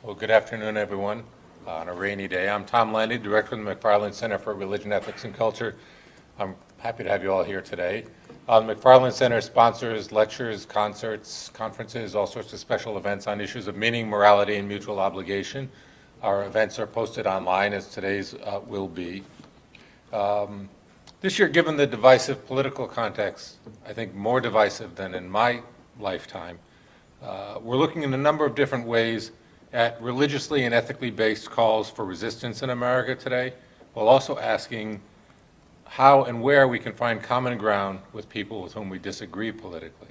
Well, good afternoon, everyone. On a rainy day, I'm Tom Landy, Director of the McFarland Center for Religion, Ethics, and Culture. I'm happy to have you all here today. The McFarland Center sponsors lectures, concerts, conferences, all sorts of special events on issues of meaning, morality, and mutual obligation. Our events are posted online, as today's will be. This year, given the divisive political context, I think more divisive than in my lifetime, we're looking in a number of different ways at religiously and ethically based calls for resistance in America today, while also asking how and where we can find common ground with people with whom we disagree politically.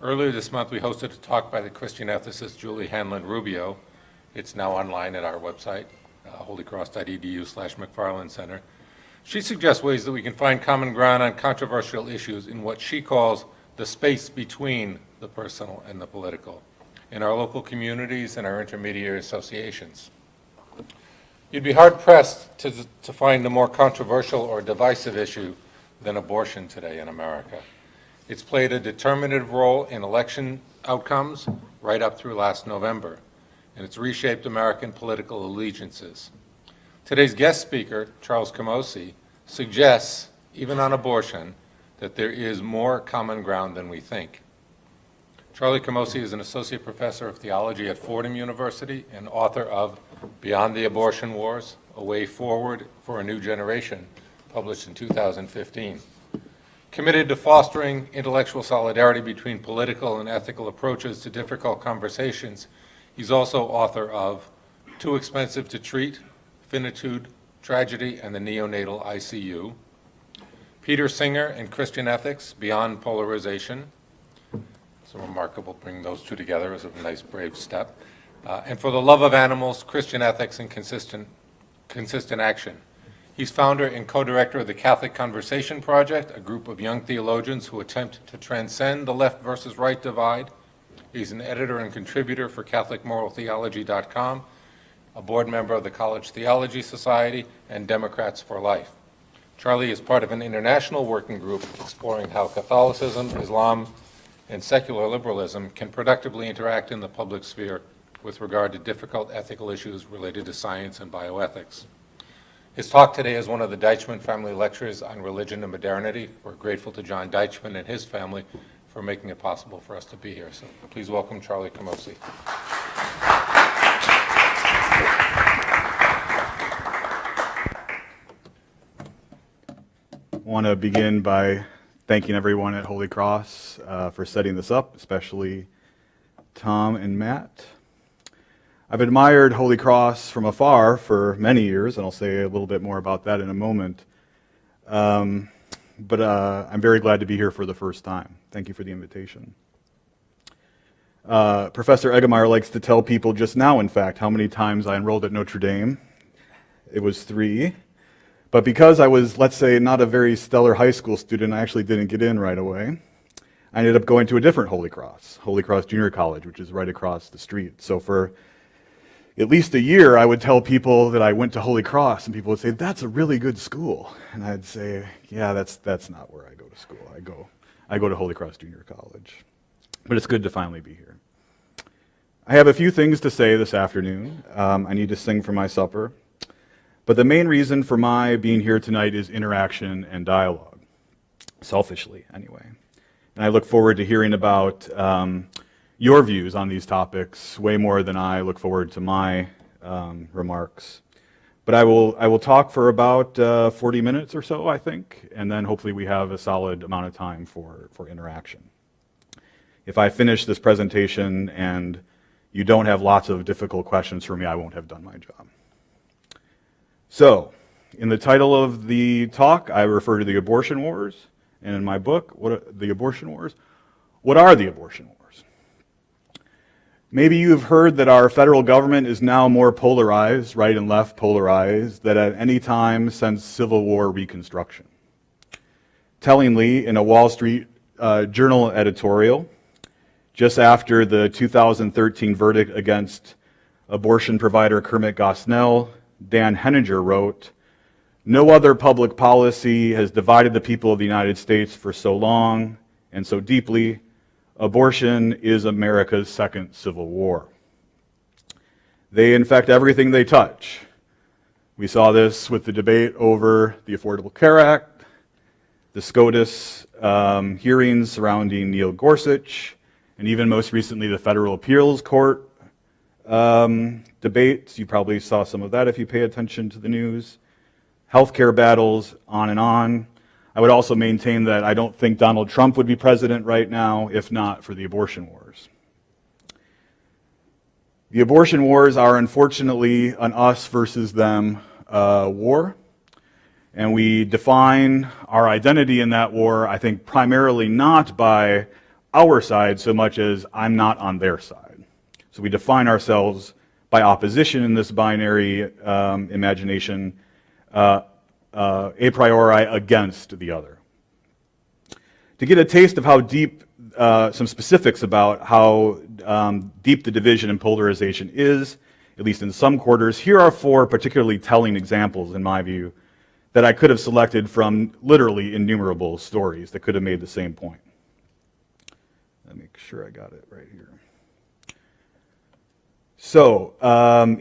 Earlier this month, we hosted a talk by the Christian ethicist Julie Hanlon-Rubio. It's now online at our website, holycross.edu/McFarland Center. She suggests ways that we can find common ground on controversial issues in what she calls the space between the personal and the political, in our local communities and our intermediary associations. You'd be hard-pressed to find a more controversial or divisive issue than abortion today in America. It's played a determinative role in election outcomes right up through last November, and it's reshaped American political allegiances. Today's guest speaker, Charles Camosy, suggests, even on abortion, that there is more common ground than we think. Charlie Camosy is an associate professor of theology at Fordham University and author of Beyond the Abortion Wars, A Way Forward for a New Generation, published in 2015. Committed to fostering intellectual solidarity between political and ethical approaches to difficult conversations, he's also author of Too Expensive to Treat, Finitude, Tragedy, and the Neonatal ICU, Peter Singer and Christian Ethics, Beyond Polarization. It's remarkable bringing those two together as a nice, brave step. And For the Love of Animals, Christian Ethics, and Consistent Action. He's founder and co-director of the Catholic Conversation Project, a group of young theologians who attempt to transcend the left versus right divide. He's an editor and contributor for CatholicMoralTheology.com, a board member of the College Theology Society, and Democrats for Life. Charlie is part of an international working group exploring how Catholicism, Islam, and secular liberalism can productively interact in the public sphere with regard to difficult ethical issues related to science and bioethics. His talk today is one of the Deichmann Family Lectures on Religion and Modernity. We're grateful to John Deichmann and his family for making it possible for us to be here. So please welcome Charlie Camosy. I want to begin by thanking everyone at Holy Cross for setting this up, especially Tom and Matt. I've admired Holy Cross from afar for many years, and I'll say a little bit more about that in a moment. But I'm very glad to be here for the first time. Thank you for the invitation. Professor Eerdmans likes to tell people just now, in fact, how many times I enrolled at Notre Dame. It was 3. But because I was, let's say, not a very stellar high school student, I actually didn't get in right away. I ended up going to a different Holy Cross Junior College, which is right across the street. So for at least a year, I would tell people that I went to Holy Cross, and people would say, "That's a really good school." And I'd say, "Yeah, that's not where I go to school. I go to Holy Cross Junior College." But it's good to finally be here. I have a few things to say this afternoon. I need to sing for my supper. But the main reason for my being here tonight is interaction and dialogue, selfishly anyway. And I look forward to hearing about your views on these topics way more than I look forward to my remarks. But I will talk for about 40 minutes or so, I think, and then hopefully we have a solid amount of time for interaction. If I finish this presentation and you don't have lots of difficult questions for me, I won't have done my job. So, in the title of the talk, I refer to the abortion wars, and in my book, the abortion wars. What are the abortion wars? Maybe you've heard that our federal government is now more polarized, right and left polarized, than at any time since Civil War Reconstruction. Tellingly, in a Wall Street Journal editorial, just after the 2013 verdict against abortion provider Kermit Gosnell, Dan Henninger wrote, "No other public policy has divided the people of the United States for so long and so deeply. Abortion is America's second civil war." They infect everything they touch. We saw this with the debate over the Affordable Care Act, the SCOTUS hearings surrounding Neil Gorsuch, and even most recently the Federal Appeals Court debates. You probably saw some of that if you pay attention to the news. Healthcare battles, on and on. I would also maintain that I don't think Donald Trump would be president right now if not for the abortion wars. The abortion wars are unfortunately an us versus them war, and we define our identity in that war, I think, primarily not by our side so much as I'm not on their side. So we define ourselves by opposition in this binary imagination, a priori against the other. To get a taste of how deep, some specifics about how deep the division and polarization is, at least in some quarters, here are 4 particularly telling examples, in my view, that I could have selected from literally innumerable stories that could have made the same point. Let me make sure I got it right here. So,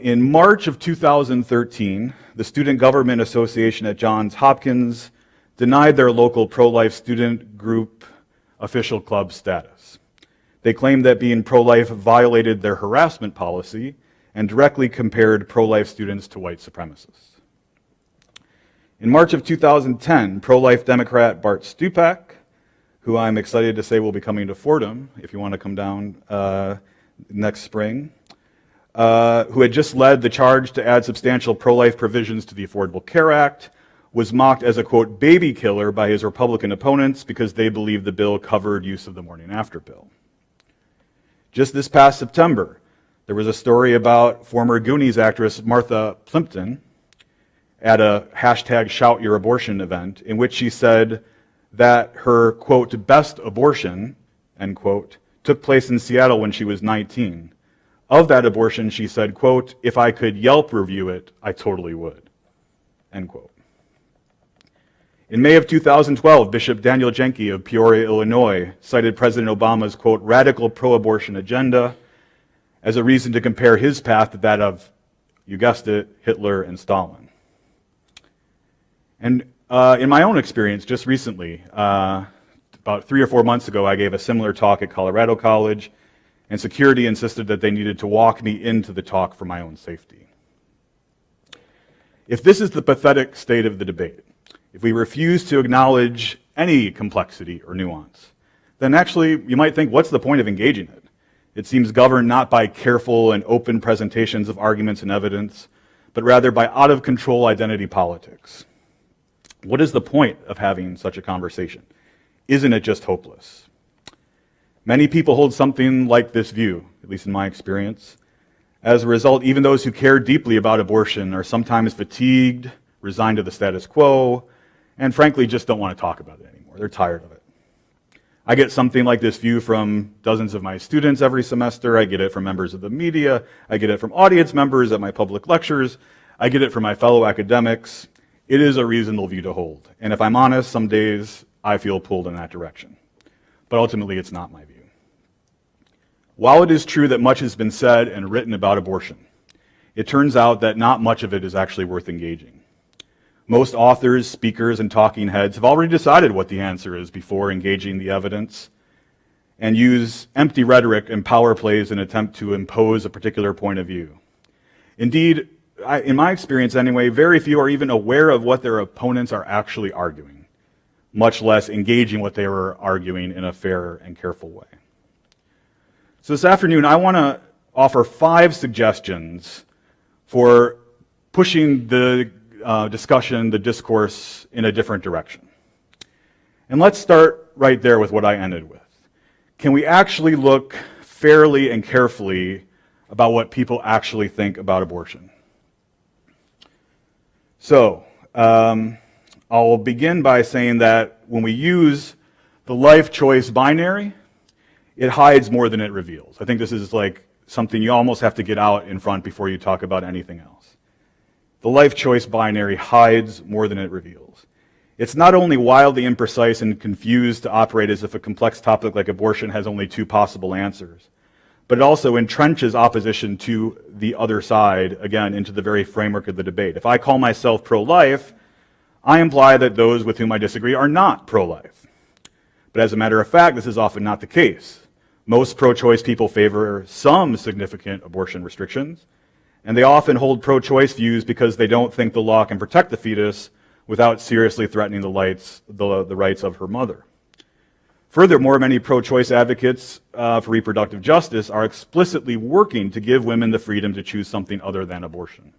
in March of 2013, the Student Government Association at Johns Hopkins denied their local pro-life student group official club status. They claimed that being pro-life violated their harassment policy and directly compared pro-life students to white supremacists. In March of 2010, pro-life Democrat Bart Stupak, who I'm excited to say will be coming to Fordham, if you want to come down next spring, who had just led the charge to add substantial pro-life provisions to the Affordable Care Act, was mocked as a, quote, baby killer by his Republican opponents because they believed the bill covered use of the morning after pill. Just this past September, there was a story about former Goonies actress Martha Plimpton at a hashtag Shout Your Abortion event in which she said that her, quote, best abortion, end quote, took place in Seattle when she was 19. Of that abortion, she said, quote, if I could Yelp review it, I totally would, end quote. In May of 2012, Bishop Daniel Jenke of Peoria, Illinois, cited President Obama's, quote, radical pro-abortion agenda as a reason to compare his path to that of, you guessed it, Hitler and Stalin. And in my own experience, just recently, about 3 or 4 months ago, I gave a similar talk at Colorado College, and security insisted that they needed to walk me into the talk for my own safety. If this is the pathetic state of the debate, if we refuse to acknowledge any complexity or nuance, then actually you might think, what's the point of engaging it? It seems governed not by careful and open presentations of arguments and evidence, but rather by out-of-control identity politics. What is the point of having such a conversation? Isn't it just hopeless? Many people hold something like this view, at least in my experience. As a result, even those who care deeply about abortion are sometimes fatigued, resigned to the status quo, and frankly just don't want to talk about it anymore. They're tired of it. I get something like this view from dozens of my students every semester. I get it from members of the media. I get it from audience members at my public lectures. I get it from my fellow academics. It is a reasonable view to hold. And if I'm honest, some days I feel pulled in that direction. But ultimately, it's not my view. While it is true that much has been said and written about abortion, it turns out that not much of it is actually worth engaging. Most authors, speakers, and talking heads have already decided what the answer is before engaging the evidence and use empty rhetoric and power plays in an attempt to impose a particular point of view. Indeed, in my experience anyway, very few are even aware of what their opponents are actually arguing, much less engaging what they were arguing in a fair and careful way. So this afternoon, I want to offer 5 suggestions for pushing the discussion, the discourse, in a different direction. And let's start right there with what I ended with. Can we actually look fairly and carefully about what people actually think about abortion? So, I'll begin by saying that when we use the life choice binary, it hides more than it reveals. I think this is like something you almost have to get out in front before you talk about anything else. The life choice binary hides more than it reveals. It's not only wildly imprecise and confused to operate as if a complex topic like abortion has only 2 possible answers, but it also entrenches opposition to the other side, again, into the very framework of the debate. If I call myself pro-life, I imply that those with whom I disagree are not pro-life. But as a matter of fact, this is often not the case. Most pro-choice people favor some significant abortion restrictions, and they often hold pro-choice views because they don't think the law can protect the fetus without seriously threatening the rights of her mother. Furthermore, many pro-choice advocates for reproductive justice are explicitly working to give women the freedom to choose something other than abortion.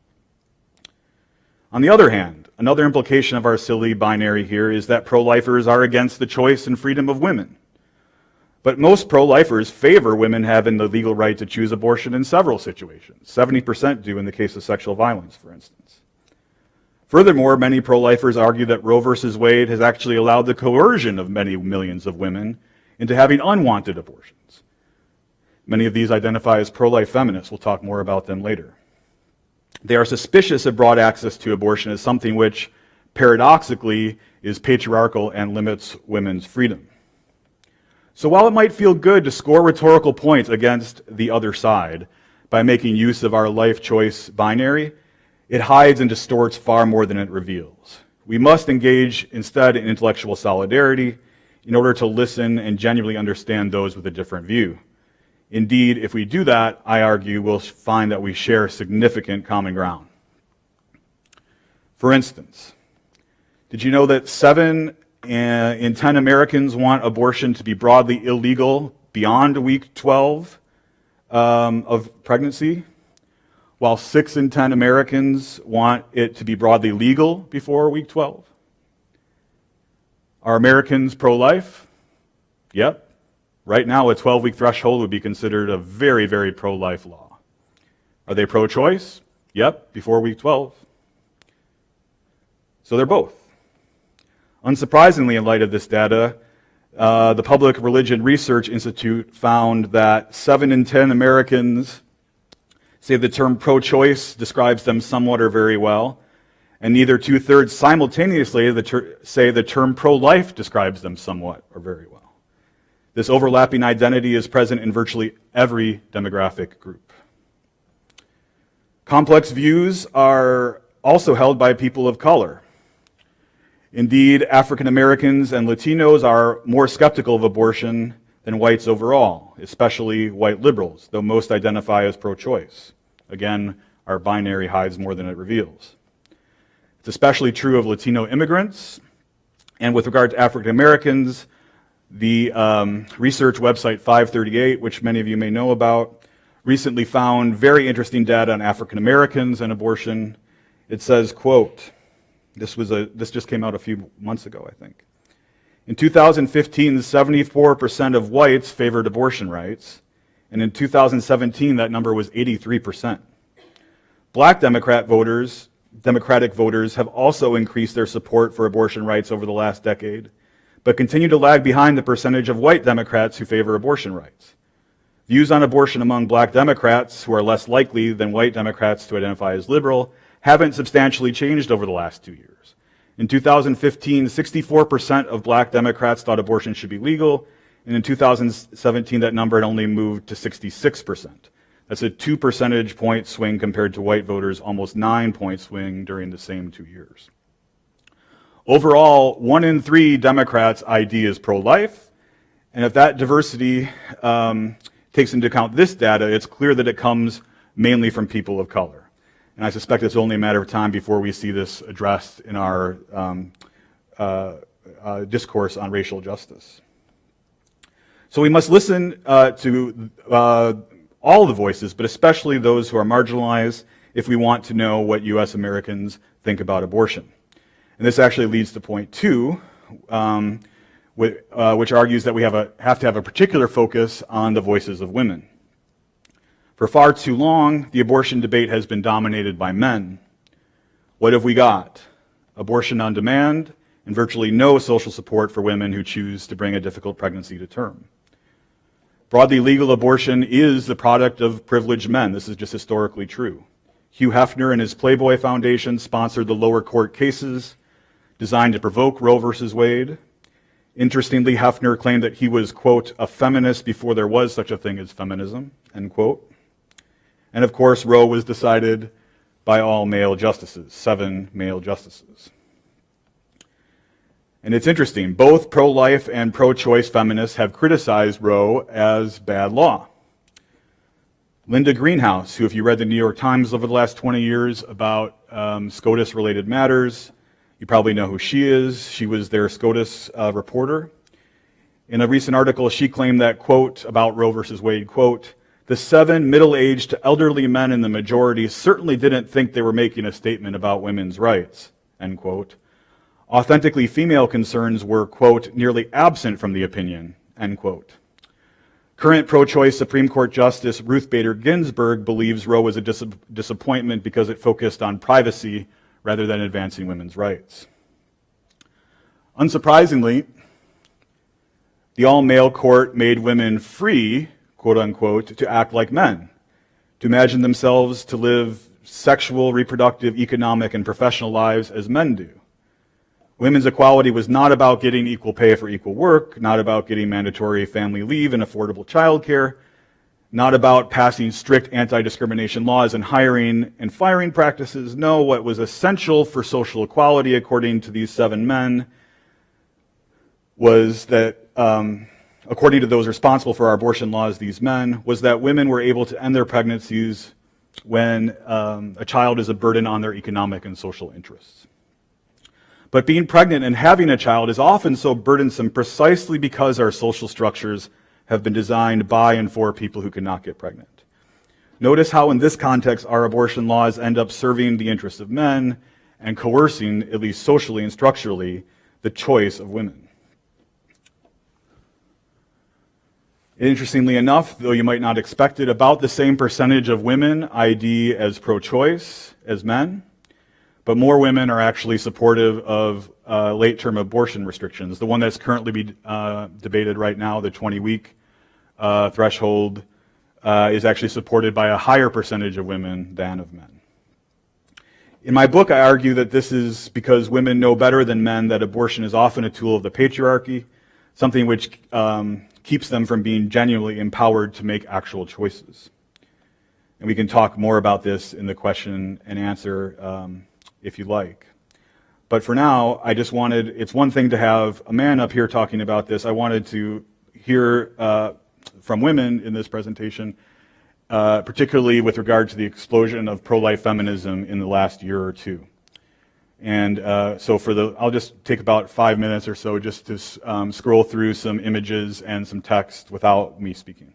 On the other hand, another implication of our silly binary here is that pro-lifers are against the choice and freedom of women. But most pro-lifers favor women having the legal right to choose abortion in several situations. 70% do in the case of sexual violence, for instance. Furthermore, many pro-lifers argue that Roe v. Wade has actually allowed the coercion of many millions of women into having unwanted abortions. Many of these identify as pro-life feminists. We'll talk more about them later. They are suspicious of broad access to abortion as something which, paradoxically, is patriarchal and limits women's freedom. So while it might feel good to score rhetorical points against the other side by making use of our life choice binary, it hides and distorts far more than it reveals. We must engage instead in intellectual solidarity in order to listen and genuinely understand those with a different view. Indeed, if we do that, I argue we'll find that we share significant common ground. For instance, did you know that 7 in 10 Americans want abortion to be broadly illegal beyond week 12 of pregnancy, while 6 in 10 Americans want it to be broadly legal before week 12? Are Americans pro-life? Yep. Right now, a 12-week threshold would be considered a very, very pro-life law. Are they pro-choice? Yep, before week 12. So they're both. Unsurprisingly, in light of this data, the Public Religion Research Institute found that 7 in 10 Americans say the term pro-choice describes them somewhat or very well, and neither 2/3 simultaneously say the term pro-life describes them somewhat or very well. This overlapping identity is present in virtually every demographic group. Complex views are also held by people of color. Indeed, African Americans and Latinos are more skeptical of abortion than whites overall, especially white liberals, though most identify as pro-choice. Again, our binary hides more than it reveals. It's especially true of Latino immigrants, and with regard to African Americans, the research website 538, which many of you may know about, recently found very interesting data on African Americans and abortion. It says, quote, this just came out a few months ago, I think. In 2015, 74% of whites favored abortion rights, and in 2017, that number was 83%. Black Democratic voters have also increased their support for abortion rights over the last decade, but continue to lag behind the percentage of white Democrats who favor abortion rights. Views on abortion among black Democrats, who are less likely than white Democrats to identify as liberal, haven't substantially changed over the last 2 years. In 2015, 64% of black Democrats thought abortion should be legal, and in 2017, that number had only moved to 66%. That's a 2 percentage point swing compared to white voters' almost 9-point swing during the same 2 years. Overall, 1 in 3 Democrats' ID is pro-life, and if that diversity takes into account this data, it's clear that it comes mainly from people of color. And I suspect it's only a matter of time before we see this addressed in our discourse on racial justice. So we must listen to all the voices, but especially those who are marginalized, if we want to know what U.S. Americans think about abortion. And this actually leads to point 2, which argues that we have to have a particular focus on the voices of women. For far too long, the abortion debate has been dominated by men. What have we got? Abortion on demand and virtually no social support for women who choose to bring a difficult pregnancy to term. Broadly legal abortion is the product of privileged men. This is just historically true. Hugh Hefner and his Playboy Foundation sponsored the lower court cases designed to provoke Roe v. Wade. Interestingly, Hefner claimed that he was, quote, a feminist before there was such a thing as feminism, end quote. And of course, Roe was decided by all male justices, 7 male justices. And it's interesting, both pro-life and pro-choice feminists have criticized Roe as bad law. Linda Greenhouse, who, if you read the New York Times over the last 20 years about SCOTUS-related matters, you probably know who she is. She was their SCOTUS reporter. In a recent article, she claimed that, quote, about Roe versus Wade, quote, the 7 middle-aged to elderly men in the majority certainly didn't think they were making a statement about women's rights, end quote. Authentically female concerns were, quote, nearly absent from the opinion, end quote. Current pro-choice Supreme Court Justice Ruth Bader Ginsburg believes Roe was a disappointment because it focused on privacy rather than advancing women's rights. Unsurprisingly, the all-male court made women free, quote unquote, to act like men, to imagine themselves to live sexual, reproductive, economic, and professional lives as men do. Women's equality was not about getting equal pay for equal work, not about getting mandatory family leave and affordable childcare, not about passing strict anti-discrimination laws and hiring and firing practices. No, what was essential for social equality, according to these 7 men, was that, according to those responsible for our abortion laws, these men, was that women were able to end their pregnancies when a child is a burden on their economic and social interests. But being pregnant and having a child is often so burdensome precisely because our social structures have been designed by and for people who cannot get pregnant. Notice how in this context our abortion laws end up serving the interests of men and coercing, at least socially and structurally, the choice of women. Interestingly enough, though you might not expect it, about the same percentage of women ID as pro-choice as men, but more women are actually supportive of late-term abortion restrictions. The one that's currently being debated right now, the 20-week threshold, is actually supported by a higher percentage of women than of men. In my book, I argue that this is because women know better than men that abortion is often a tool of the patriarchy, something which keeps them from being genuinely empowered to make actual choices. And we can talk more about this in the question and answer if you like. But for now, I just wanted, it's one thing to have a man up here talking about this. I wanted to hear from women in this presentation, particularly with regard to the explosion of pro-life feminism in the last year or two. And so I'll just take about 5 minutes or so just to scroll through some images and some text without me speaking.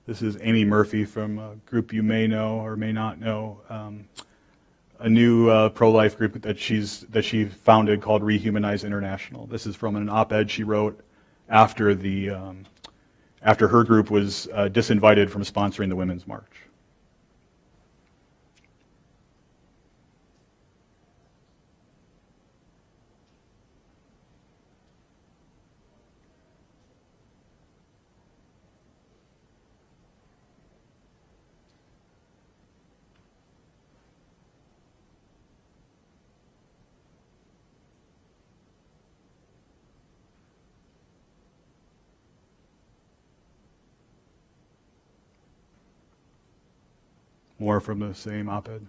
This is Amy Murphy from a group you may know or may not know, a new pro-life group that she founded called Rehumanize International. This is from an op-ed she wrote after her group was disinvited from sponsoring the Women's March. More from the same op-ed.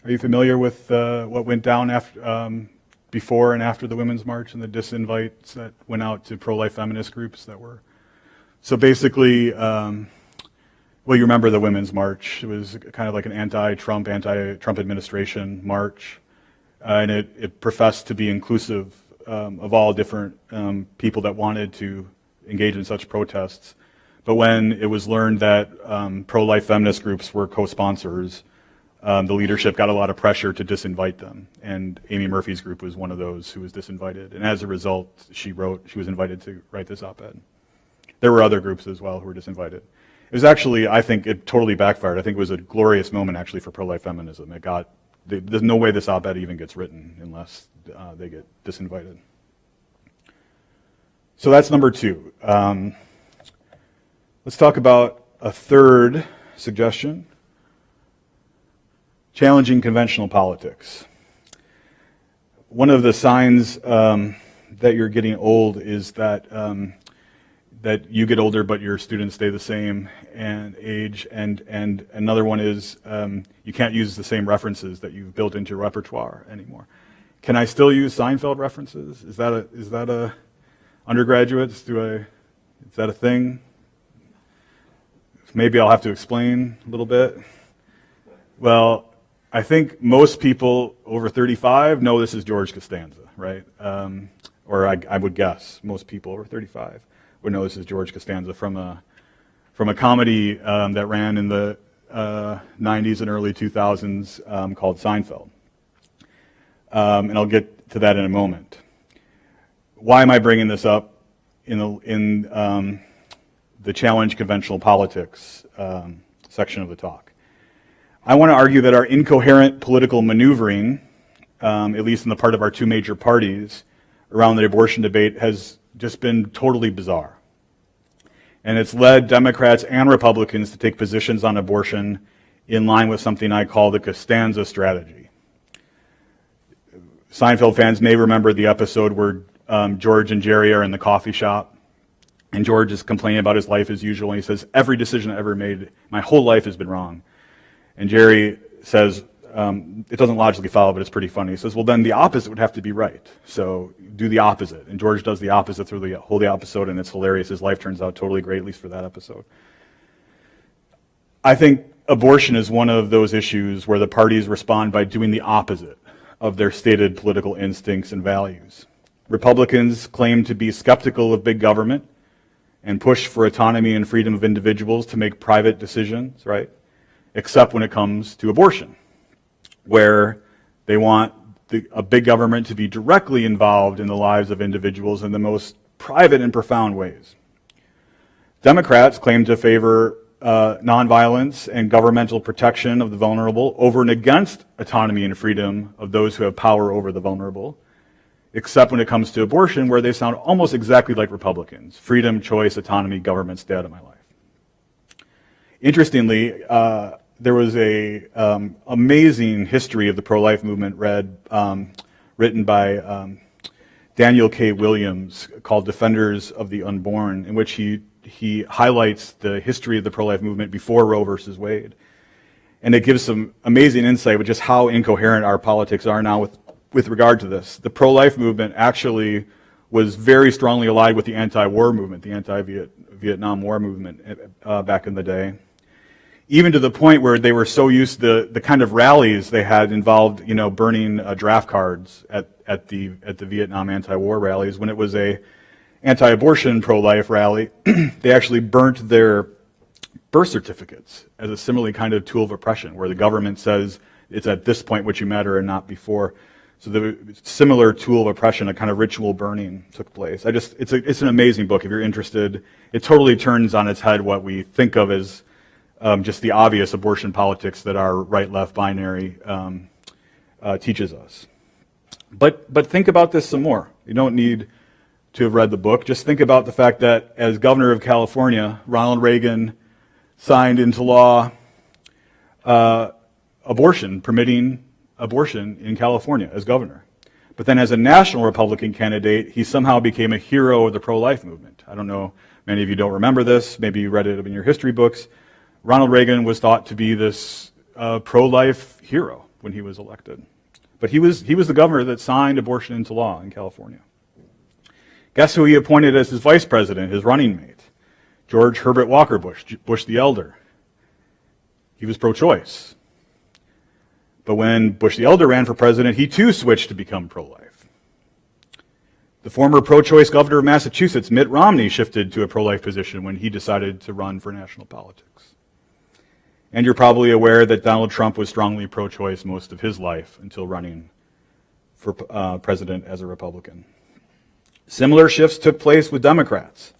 Are you familiar with what went down after, before and after the Women's March and the disinvites that went out to pro-life feminist groups that were? So basically, well, you remember the Women's March. It was kind of like an anti-Trump administration march, and it professed to be inclusive of all different people that wanted to engage in such protests. But when it was learned that pro-life feminist groups were co-sponsors, the leadership got a lot of pressure to disinvite them, and Amy Murphy's group was one of those who was disinvited. And as a result, she was invited to write this op-ed. There were other groups as well who were disinvited. It was actually, I think, it totally backfired. I think it was a glorious moment actually for pro-life feminism. There's no way this op-ed even gets written unless they get disinvited. So that's number 2. Let's talk about a third suggestion. Challenging conventional politics. One of the signs that you're getting old is that that you get older but your students stay the same and age, and another one is you can't use the same references that you've built into your repertoire anymore. Can I still use Seinfeld references? Is that a undergraduates? Is that a thing? Maybe I'll have to explain a little bit. Well, I think most people over 35 know this is George Costanza, right? Or I would guess most people over 35 would know this is George Costanza from a comedy that ran in the 90s and early 2000s called Seinfeld. And I'll get to that in a moment. Why am I bringing this up in the challenge conventional politics section of the talk? I want to argue that our incoherent political maneuvering, at least in the part of our two major parties, around the abortion debate has just been totally bizarre. And it's led Democrats and Republicans to take positions on abortion in line with something I call the Costanza strategy. Seinfeld fans may remember the episode where George and Jerry are in the coffee shop, and George is complaining about his life as usual, and he says, every decision I ever made, my whole life has been wrong. And Jerry says, it doesn't logically follow, but it's pretty funny. He says, well, then the opposite would have to be right. So do the opposite. And George does the opposite through the whole episode, and it's hilarious. His life turns out totally great, at least for that episode. I think abortion is one of those issues where the parties respond by doing the opposite of their stated political instincts and values. Republicans claim to be skeptical of big government and push for autonomy and freedom of individuals to make private decisions, right? Except when it comes to abortion, where they want a big government to be directly involved in the lives of individuals in the most private and profound ways. Democrats claim to favor nonviolence and governmental protection of the vulnerable over and against autonomy and freedom of those who have power over the vulnerable, except when it comes to abortion, where they sound almost exactly like Republicans. Freedom, choice, autonomy, government, stay out of my life. Interestingly, there was a amazing history of the pro-life movement written by Daniel K. Williams called Defenders of the Unborn, in which he highlights the history of the pro-life movement before Roe versus Wade. And it gives some amazing insight with just how incoherent our politics are now with regard to this. The pro-life movement actually was very strongly allied with the anti-war movement, the anti-Vietnam War movement back in the day. Even to the point where they were so used to the kind of rallies they had involved, burning draft cards at the Vietnam anti-war rallies. When it was a anti-abortion pro-life rally, they actually burnt their birth certificates as a similarly kind of tool of oppression, where the government says it's at this point what you matter and not before. So the similar tool of oppression, a kind of ritual burning, took place. It's an amazing book if you're interested. It totally turns on its head what we think of as just the obvious abortion politics that our right-left binary teaches us. But think about this some more. You don't need to have read the book. Just think about the fact that as governor of California, Ronald Reagan signed into law permitting abortion in California as governor. But then as a national Republican candidate, he somehow became a hero of the pro-life movement. I don't know, many of you don't remember this. Maybe you read it in your history books. Ronald Reagan was thought to be this pro-life hero. when he was elected. But he was the governor that signed abortion into law in California. Guess who he appointed as his vice president, his running mate? George Herbert Walker Bush, Bush the Elder. He was pro-choice. But when Bush the Elder ran for president, he too switched to become pro-life. The former pro-choice governor of Massachusetts, Mitt Romney, shifted to a pro-life position when he decided to run for national politics. And you're probably aware that Donald Trump was strongly pro-choice most of his life until running for president as a Republican. Similar shifts took place with Democrats.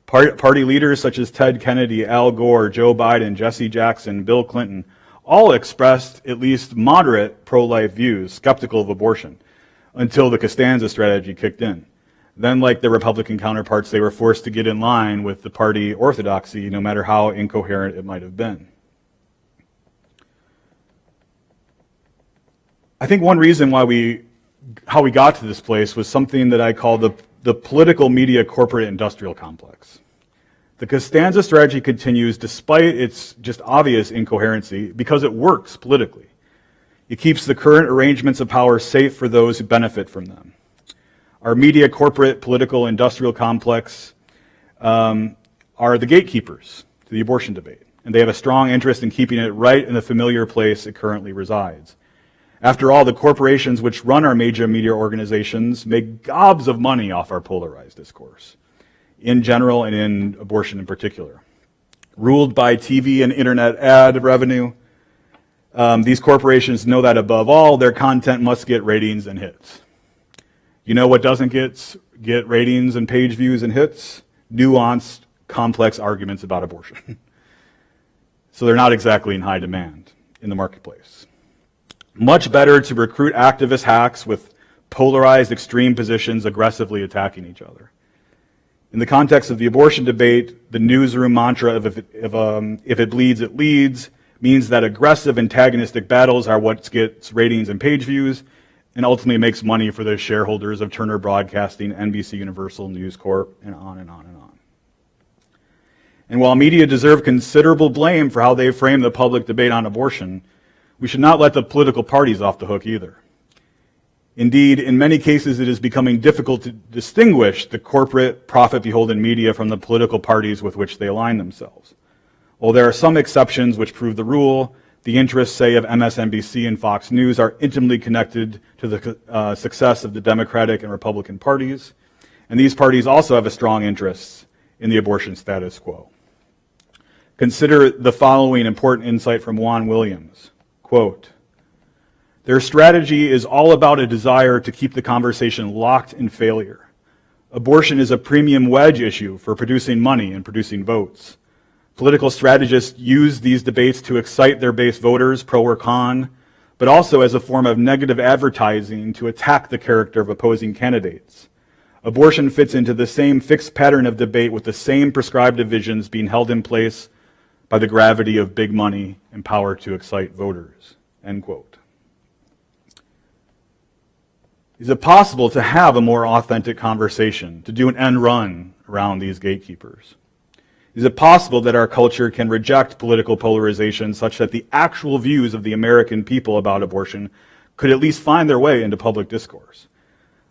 Party leaders such as Ted Kennedy, Al Gore, Joe Biden, Jesse Jackson, Bill Clinton all expressed at least moderate pro-life views, skeptical of abortion, until the Costanza strategy kicked in. Then, like their Republican counterparts, they were forced to get in line with the party orthodoxy, no matter how incoherent it might have been. I think one reason how we got to this place was something that I call the political media corporate industrial complex. The Costanza strategy continues despite its just obvious incoherency because it works politically. It keeps the current arrangements of power safe for those who benefit from them. Our media corporate political industrial complex are the gatekeepers to the abortion debate, and they have a strong interest in keeping it right in the familiar place it currently resides. After all, the corporations which run our major media organizations make gobs of money off our polarized discourse, in general and in abortion in particular. Ruled by TV and internet ad revenue, these corporations know that above all, their content must get ratings and hits. You know what doesn't get ratings and page views and hits? Nuanced, complex arguments about abortion. So they're not exactly in high demand in the marketplace. Much better to recruit activist hacks with polarized extreme positions aggressively attacking each other. In the context of the abortion debate, the newsroom mantra of if it bleeds, it leads means that aggressive antagonistic battles are what gets ratings and page views and ultimately makes money for the shareholders of Turner Broadcasting, NBC Universal, News Corp, and on and on and on. And while media deserve considerable blame for how they frame the public debate on abortion, we should not let the political parties off the hook either. Indeed, in many cases, it is becoming difficult to distinguish the corporate, profit-beholden media from the political parties with which they align themselves. While there are some exceptions which prove the rule, the interests, say, of MSNBC and Fox News are intimately connected to the success of the Democratic and Republican parties, and these parties also have a strong interest in the abortion status quo. Consider the following important insight from Juan Williams. Quote, "Their strategy is all about a desire to keep the conversation locked in failure. Abortion is a premium wedge issue for producing money and producing votes. Political strategists use these debates to excite their base voters, pro or con, but also as a form of negative advertising to attack the character of opposing candidates. Abortion fits into the same fixed pattern of debate with the same prescribed divisions being held in place by the gravity of big money and power to excite voters." End quote. Is it possible to have a more authentic conversation, to do an end run around these gatekeepers? Is it possible that our culture can reject political polarization such that the actual views of the American people about abortion could at least find their way into public discourse?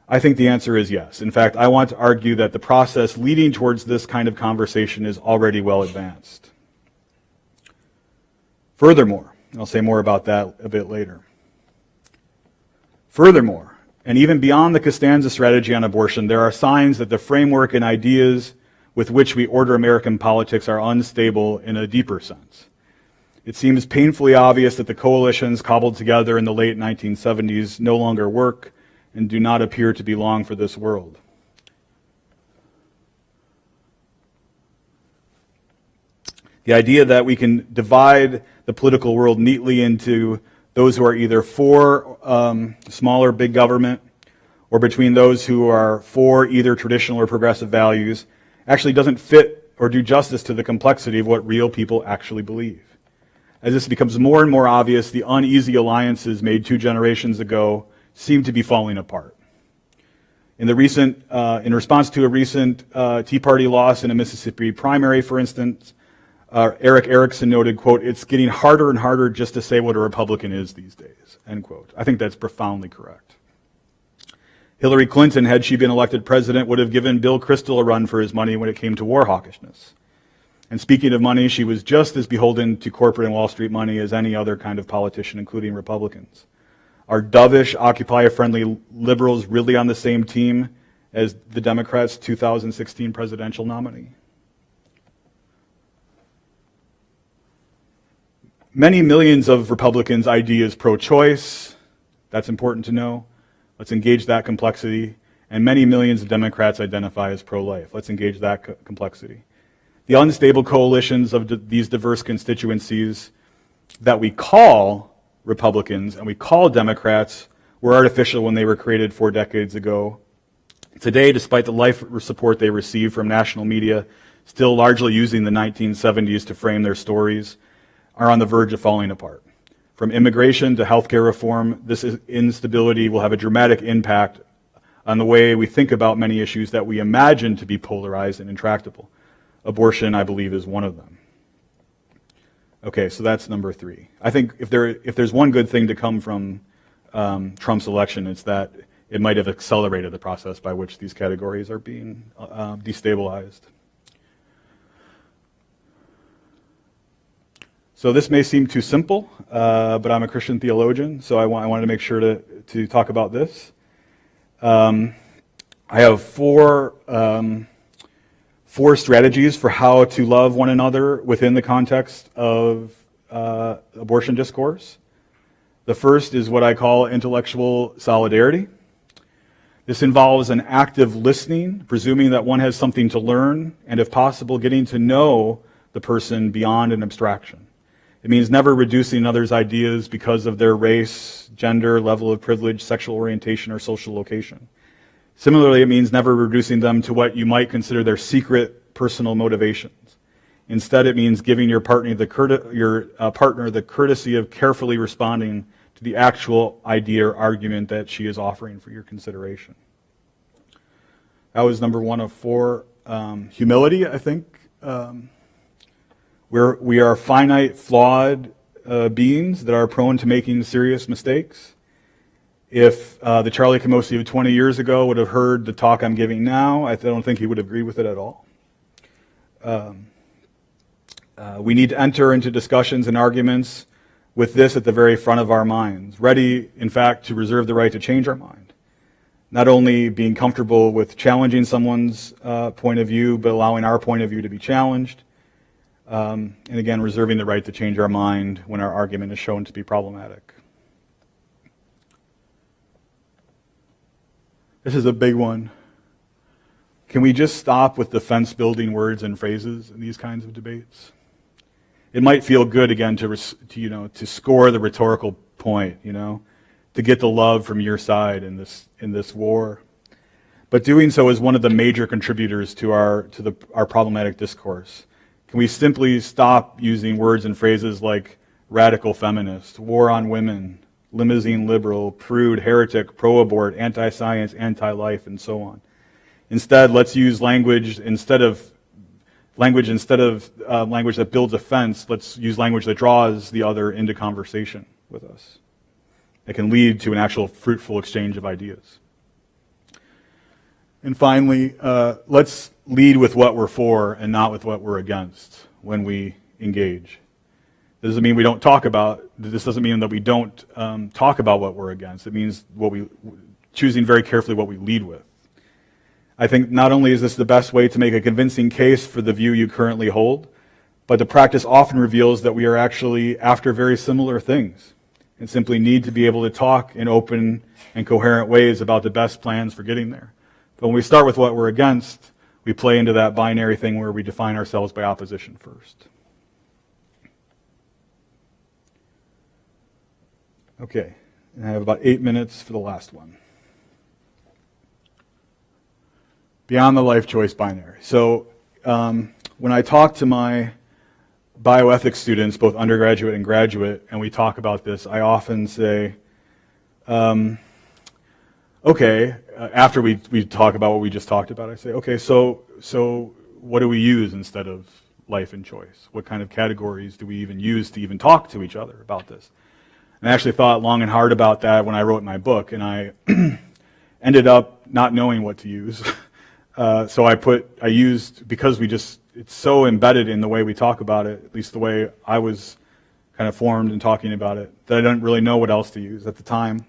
I think the answer is yes. In fact, I want to argue that the process leading towards this kind of conversation is already well advanced. Furthermore, and I'll say more about that a bit later. Furthermore, and even beyond the Costanza strategy on abortion, there are signs that the framework and ideas with which we order American politics are unstable in a deeper sense. It seems painfully obvious that the coalitions cobbled together in the late 1970s no longer work and do not appear to belong for this world. The idea that we can divide the political world neatly into those who are either for small or big government, or between those who are for either traditional or progressive values, actually doesn't fit or do justice to the complexity of what real people actually believe. As this becomes more and more obvious, the uneasy alliances made 2 generations ago seem to be falling apart. In response to a recent Tea Party loss in a Mississippi primary, for instance, Eric Erickson noted, quote, "It's getting harder and harder just to say what a Republican is these days," end quote. I think that's profoundly correct. Hillary Clinton, had she been elected president, would have given Bill Kristol a run for his money when it came to war hawkishness. And speaking of money, she was just as beholden to corporate and Wall Street money as any other kind of politician, including Republicans. Are dovish, Occupy-friendly liberals really on the same team as the Democrats' 2016 presidential nominee? Many millions of Republicans' ideas pro-choice. That's important to know. Let's engage that complexity. And many millions of Democrats identify as pro-life. Let's engage that complexity. The unstable coalitions of these diverse constituencies that we call Republicans and we call Democrats were artificial when they were created 4 decades ago. Today, despite the life support they receive from national media, still largely using the 1970s to frame their stories, are on the verge of falling apart. From immigration to healthcare reform, this instability will have a dramatic impact on the way we think about many issues that we imagine to be polarized and intractable. Abortion, I believe, is one of them. Okay, so that's number 3. I think if there's one good thing to come from Trump's election, it's that it might have accelerated the process by which these categories are being destabilized. So this may seem too simple, but I'm a Christian theologian, so I wanted to make sure to talk about this. I have four strategies for how to love one another within the context of abortion discourse. The first is what I call intellectual solidarity. This involves an active listening, presuming that one has something to learn, and if possible, getting to know the person beyond an abstraction. It means never reducing others' ideas because of their race, gender, level of privilege, sexual orientation, or social location. Similarly, it means never reducing them to what you might consider their secret personal motivations. Instead, it means giving your partner the courtesy of carefully responding to the actual idea or argument that she is offering for your consideration. That was number 1 of 4. Humility, I think. We are finite, flawed beings that are prone to making serious mistakes. If the Charlie Camosy of 20 years ago would have heard the talk I'm giving now, I don't think he would agree with it at all. We need to enter into discussions and arguments with this at the very front of our minds, ready, in fact, to reserve the right to change our mind. Not only being comfortable with challenging someone's point of view, but allowing our point of view to be challenged. And again, reserving the right to change our mind when our argument is shown to be problematic. This is a big one. Can we just stop with defense-building words and phrases in these kinds of debates? It might feel good again to score the rhetorical point, to get the love from your side in this war. But doing so is one of the major contributors to our problematic discourse. Can we simply stop using words and phrases like radical feminist, war on women, limousine liberal, prude, heretic, pro-abort, anti-science, anti-life, and so on? Instead, let's use language instead of language that builds a fence. Let's use language that draws the other into conversation with us. It can lead to an actual fruitful exchange of ideas. And finally, let's lead with what we're for and not with what we're against when we engage. This doesn't mean that we don't talk about what we're against. It means choosing very carefully what we lead with. I think not only is this the best way to make a convincing case for the view you currently hold, but the practice often reveals that we are actually after very similar things and simply need to be able to talk in open and coherent ways about the best plans for getting there. But when we start with what we're against, we play into that binary thing where we define ourselves by opposition first. Okay, and I have about 8 minutes for the last one. Beyond the life choice binary. So when I talk to my bioethics students, both undergraduate and graduate, and we talk about this, I often say, after we talk about what we just talked about, I say, okay, so what do we use instead of life and choice? What kind of categories do we even use to even talk to each other about this? And I actually thought long and hard about that when I wrote my book, and I ended up not knowing what to use. So I used, because it's so embedded in the way we talk about it, at least the way I was kind of formed in talking about it, that I didn't really know what else to use at the time.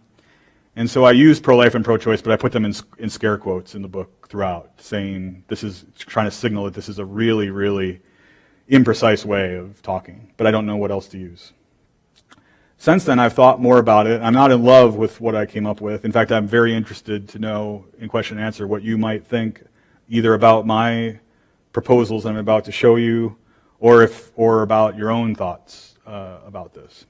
And so I used pro-life and pro-choice, but I put them in scare quotes in the book throughout, saying trying to signal that this is a really, really imprecise way of talking, but I don't know what else to use. Since then, I've thought more about it. I'm not in love with what I came up with. In fact, I'm very interested to know, in question and answer, what you might think either about my proposals I'm about to show you, or about your own thoughts about this.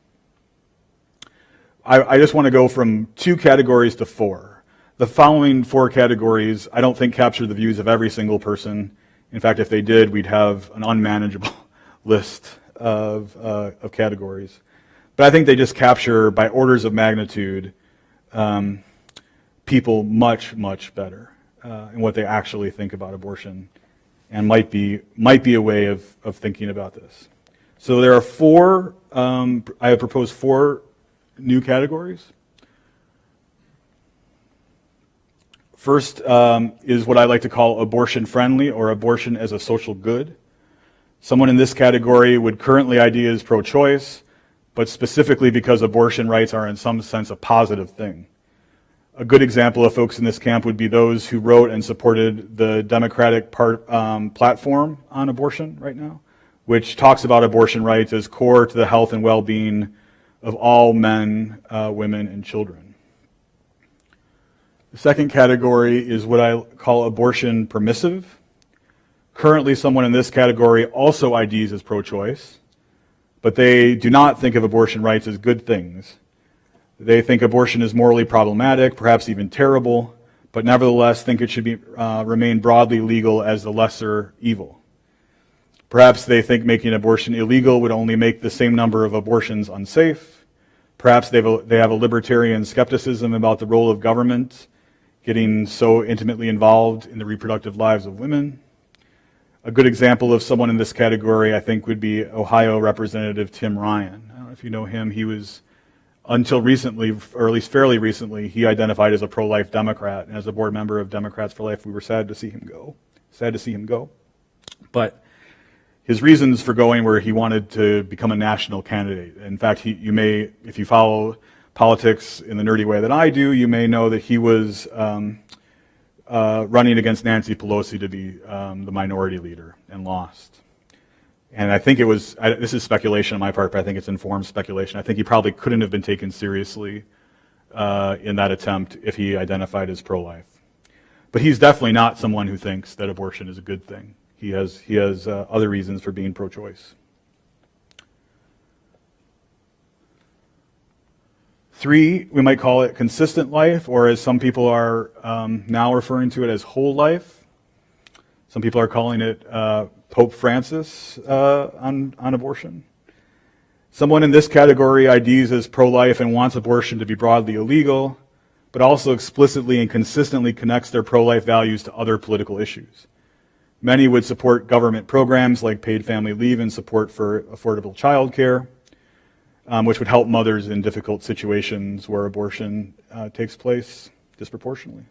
I just want to go from 2 categories to 4. The following 4 categories I don't think capture the views of every single person. In fact, if they did, we'd have an unmanageable list of categories. But I think they just capture, by orders of magnitude, people much, much better in what they actually think about abortion, and might be a way of thinking about this. So there are 4, I have proposed 4 new categories. First is what I like to call abortion-friendly, or abortion as a social good. Someone in this category would currently ID as pro-choice, but specifically because abortion rights are in some sense a positive thing. A good example of folks in this camp would be those who wrote and supported the Democratic platform on abortion right now, which talks about abortion rights as core to the health and well-being of all men, women, and children. The second category is what I call abortion permissive. Currently, someone in this category also IDs as pro-choice, but they do not think of abortion rights as good things. They think abortion is morally problematic, perhaps even terrible, but nevertheless think it should remain broadly legal as the lesser evil. Perhaps they think making abortion illegal would only make the same number of abortions unsafe. Perhaps they have a libertarian skepticism about the role of government getting so intimately involved in the reproductive lives of women. A good example of someone in this category, I think, would be Ohio Representative Tim Ryan. I don't know if you know him. He was, until recently, or at least fairly recently, he identified as a pro-life Democrat. And as a board member of Democrats for Life, we were sad to see him go. But his reasons for going were he wanted to become a national candidate. In fact, you may, if you follow politics in the nerdy way that I do, you may know that he was running against Nancy Pelosi to be the minority leader, and lost. And I think this is speculation on my part, but I think it's informed speculation. I think he probably couldn't have been taken seriously in that attempt if he identified as pro-life. But he's definitely not someone who thinks that abortion is a good thing. He has other reasons for being pro-choice. 3, we might call it consistent life, or as some people are now referring to it as whole life. Some people are calling it Pope Francis on abortion. Someone in this category IDs as pro-life and wants abortion to be broadly illegal, but also explicitly and consistently connects their pro-life values to other political issues. Many would support government programs like paid family leave and support for affordable child care, which would help mothers in difficult situations where abortion takes place disproportionately.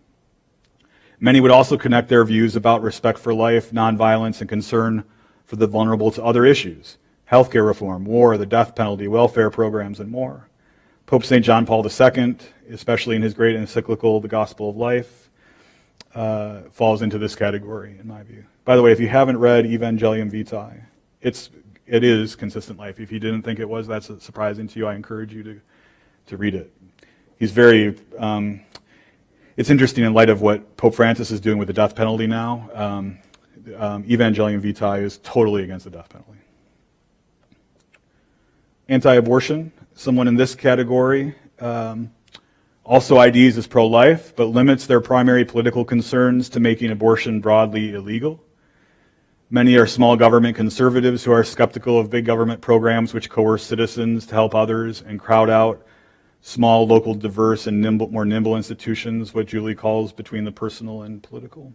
Many would also connect their views about respect for life, nonviolence, and concern for the vulnerable to other issues: healthcare reform, war, the death penalty, welfare programs, and more. Pope St. John Paul II, especially in his great encyclical, The Gospel of Life, falls into this category, in my view. By the way, if you haven't read Evangelium Vitae, it is consistent life. If you didn't think it was, that's surprising to you. I encourage you to read it. He's very, it's interesting in light of what Pope Francis is doing with the death penalty now. Evangelium Vitae is totally against the death penalty. Anti-abortion, someone in this category also IDs as pro-life, but limits their primary political concerns to making abortion broadly illegal. Many are small government conservatives who are skeptical of big government programs which coerce citizens to help others and crowd out small, local, diverse, and more nimble institutions, what Julie calls between the personal and political.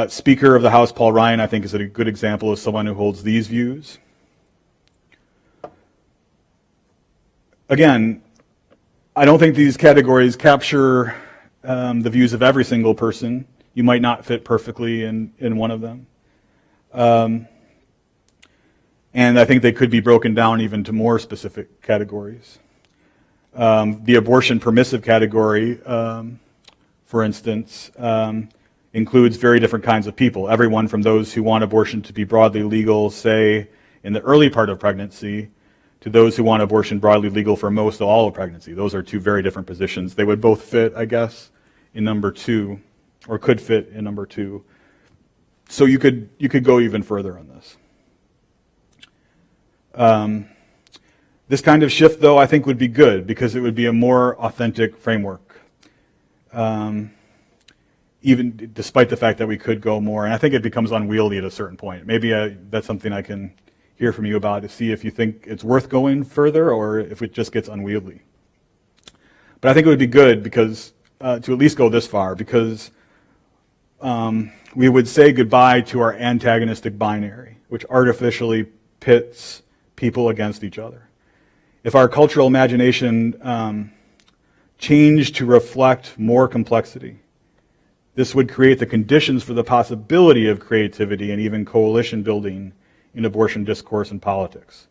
Speaker of the House Paul Ryan, I think, is a good example of someone who holds these views. Again, I don't think these categories capture the views of every single person. You might not fit perfectly in one of them. And I think they could be broken down even to more specific categories. The abortion permissive category, for instance, includes very different kinds of people. Everyone from those who want abortion to be broadly legal, say, in the early part of pregnancy, to those who want abortion broadly legal for most or all of pregnancy. Those are two very different positions. They would both fit, I guess, in number 2, or could fit in number 2. So you could go even further on this. This kind of shift, though, I think would be good because it would be a more authentic framework, even despite the fact that we could go more. And I think it becomes unwieldy at a certain point. Maybe that's something I can hear from you about to see if you think it's worth going further or if it just gets unwieldy. But I think it would be good because to at least go this far, because we would say goodbye to our antagonistic binary, which artificially pits people against each other. If our cultural imagination changed to reflect more complexity, this would create the conditions for the possibility of creativity and even coalition building in abortion discourse and politics.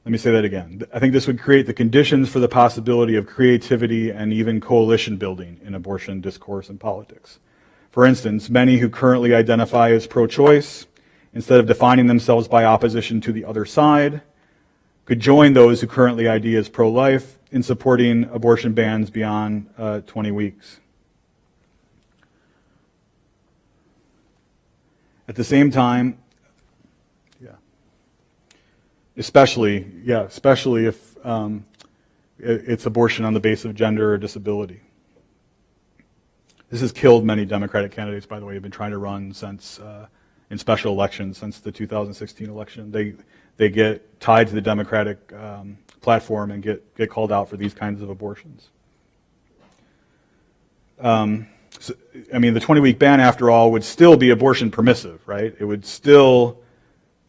Let me say that again. I think this would create the conditions for the possibility of creativity and even coalition building in abortion discourse and politics. For instance, many who currently identify as pro-choice, instead of defining themselves by opposition to the other side, could join those who currently ID as pro-life in supporting abortion bans beyond 20 weeks. At the same time, especially if it's abortion on the basis of gender or disability. This has killed many Democratic candidates, by the way, who've been trying to run since in special elections since the 2016 election. They get tied to the Democratic platform and get called out for these kinds of abortions. The 20-week ban, after all, would still be abortion permissive, right? It would still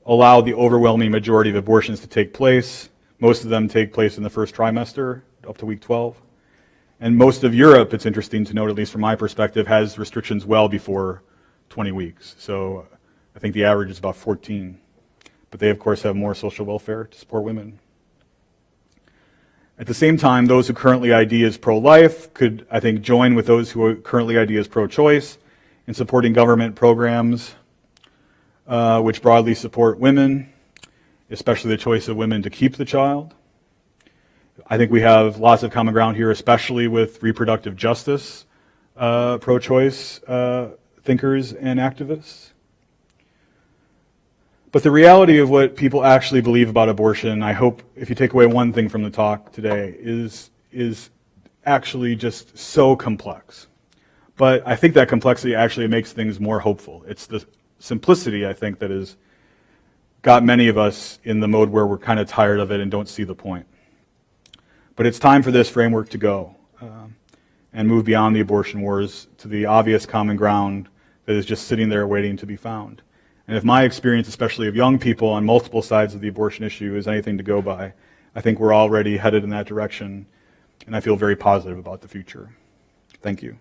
allow the overwhelming majority of abortions to take place. Most of them take place in the first trimester, up to week 12. And most of Europe, it's interesting to note, at least from my perspective, has restrictions well before 20 weeks. So I think the average is about 14. But they, of course, have more social welfare to support women. At the same time, those who currently ID as pro-life could, I think, join with those who currently ID as pro-choice in supporting government programs which broadly support women, especially the choice of women to keep the child. I think we have lots of common ground here, especially with reproductive justice, pro-choice thinkers and activists. But the reality of what people actually believe about abortion, I hope, if you take away one thing from the talk today, is actually just so complex. But I think that complexity actually makes things more hopeful. It's the simplicity, I think, that has got many of us in the mode where we're kind of tired of it and don't see the point. But it's time for this framework to go and move beyond the abortion wars to the obvious common ground that is just sitting there waiting to be found. And if my experience, especially of young people on multiple sides of the abortion issue, is anything to go by, I think we're already headed in that direction, and I feel very positive about the future. Thank you.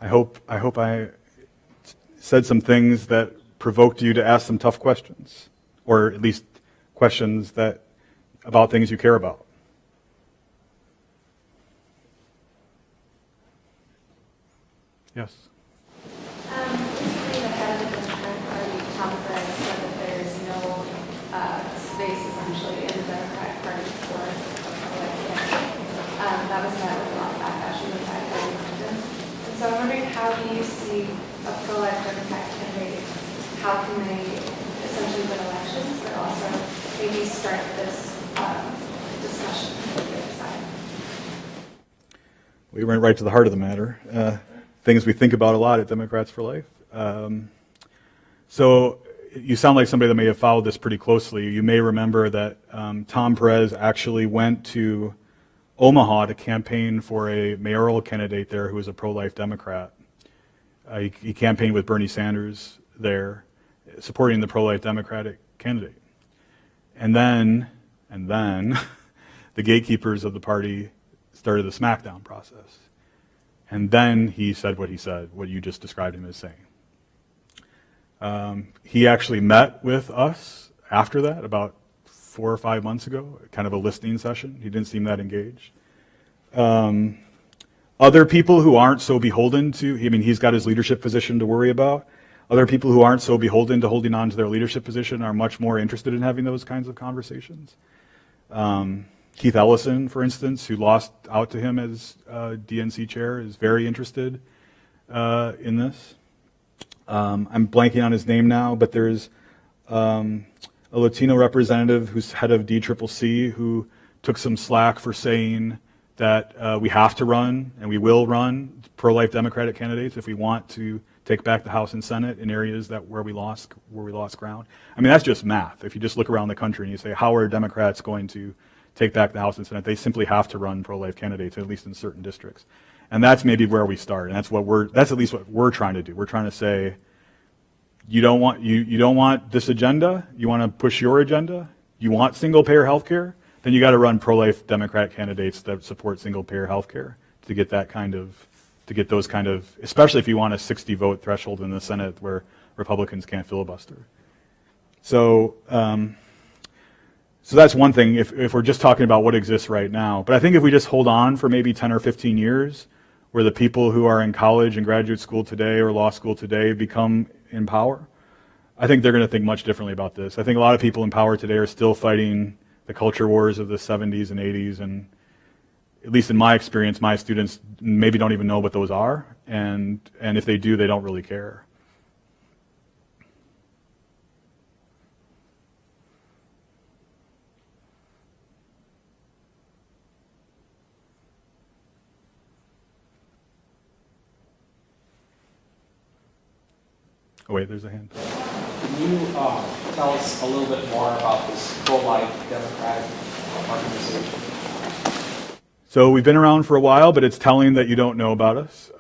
I hope I said some things that provoked you to ask some tough questions, or at least questions that about things you care about. Yes. Recently, the head of the Democratic Party, Tom Perez, said that there's no space, essentially, in the Democratic Party for a pro-life candidate. That was met with a lot of backlash in the Democratic. And so I'm wondering, how do you see a pro-life Democratic candidate? How can they essentially win elections, but also maybe start this discussion with the other side? We went right to the heart of the matter. Things we think about a lot at Democrats for Life. So you sound like somebody that may have followed this pretty closely. You may remember that Tom Perez actually went to Omaha to campaign for a mayoral candidate there who was a pro-life Democrat. He campaigned with Bernie Sanders there, supporting the pro-life Democratic candidate. And then the gatekeepers of the party started the smackdown process. And then he said what he said, what you just described him as saying. He actually met with us after that, about 4 or 5 months ago, kind of a listening session. He didn't seem that engaged. Other people who aren't so beholden to, he's got his leadership position to worry about. Other people who aren't so beholden to holding on to their leadership position are much more interested in having those kinds of conversations. Keith Ellison, for instance, who lost out to him as DNC chair, is very interested in this. I'm blanking on his name now, but there's a Latino representative who's head of DCCC who took some slack for saying that we have to run and we will run pro-life Democratic candidates if we want to take back the House and Senate in areas where we lost ground. That's just math. If you just look around the country and you say, how are Democrats going to take back the House and Senate? They simply have to run pro-life candidates, at least in certain districts. And that's maybe where we start, and that's at least what we're trying to do. We're trying to say, you don't want this agenda, you want to push your agenda, you want single-payer health care, then you got to run pro-life Democrat candidates that support single-payer health care to get those kind of, especially if you want a 60-vote threshold in the Senate where Republicans can't filibuster. So that's one thing if we're just talking about what exists right now. But I think if we just hold on for maybe 10 or 15 years, where the people who are in college and graduate school today or law school today become in power, I think they're going to think much differently about this. I think a lot of people in power today are still fighting the culture wars of the 70s and 80s, and at least in my experience, my students maybe don't even know what those are, and if they do, they don't really care. Oh wait, there's a hand. Can you tell us a little bit more about this pro-life Democratic organization? So we've been around for a while, but it's telling that you don't know about us.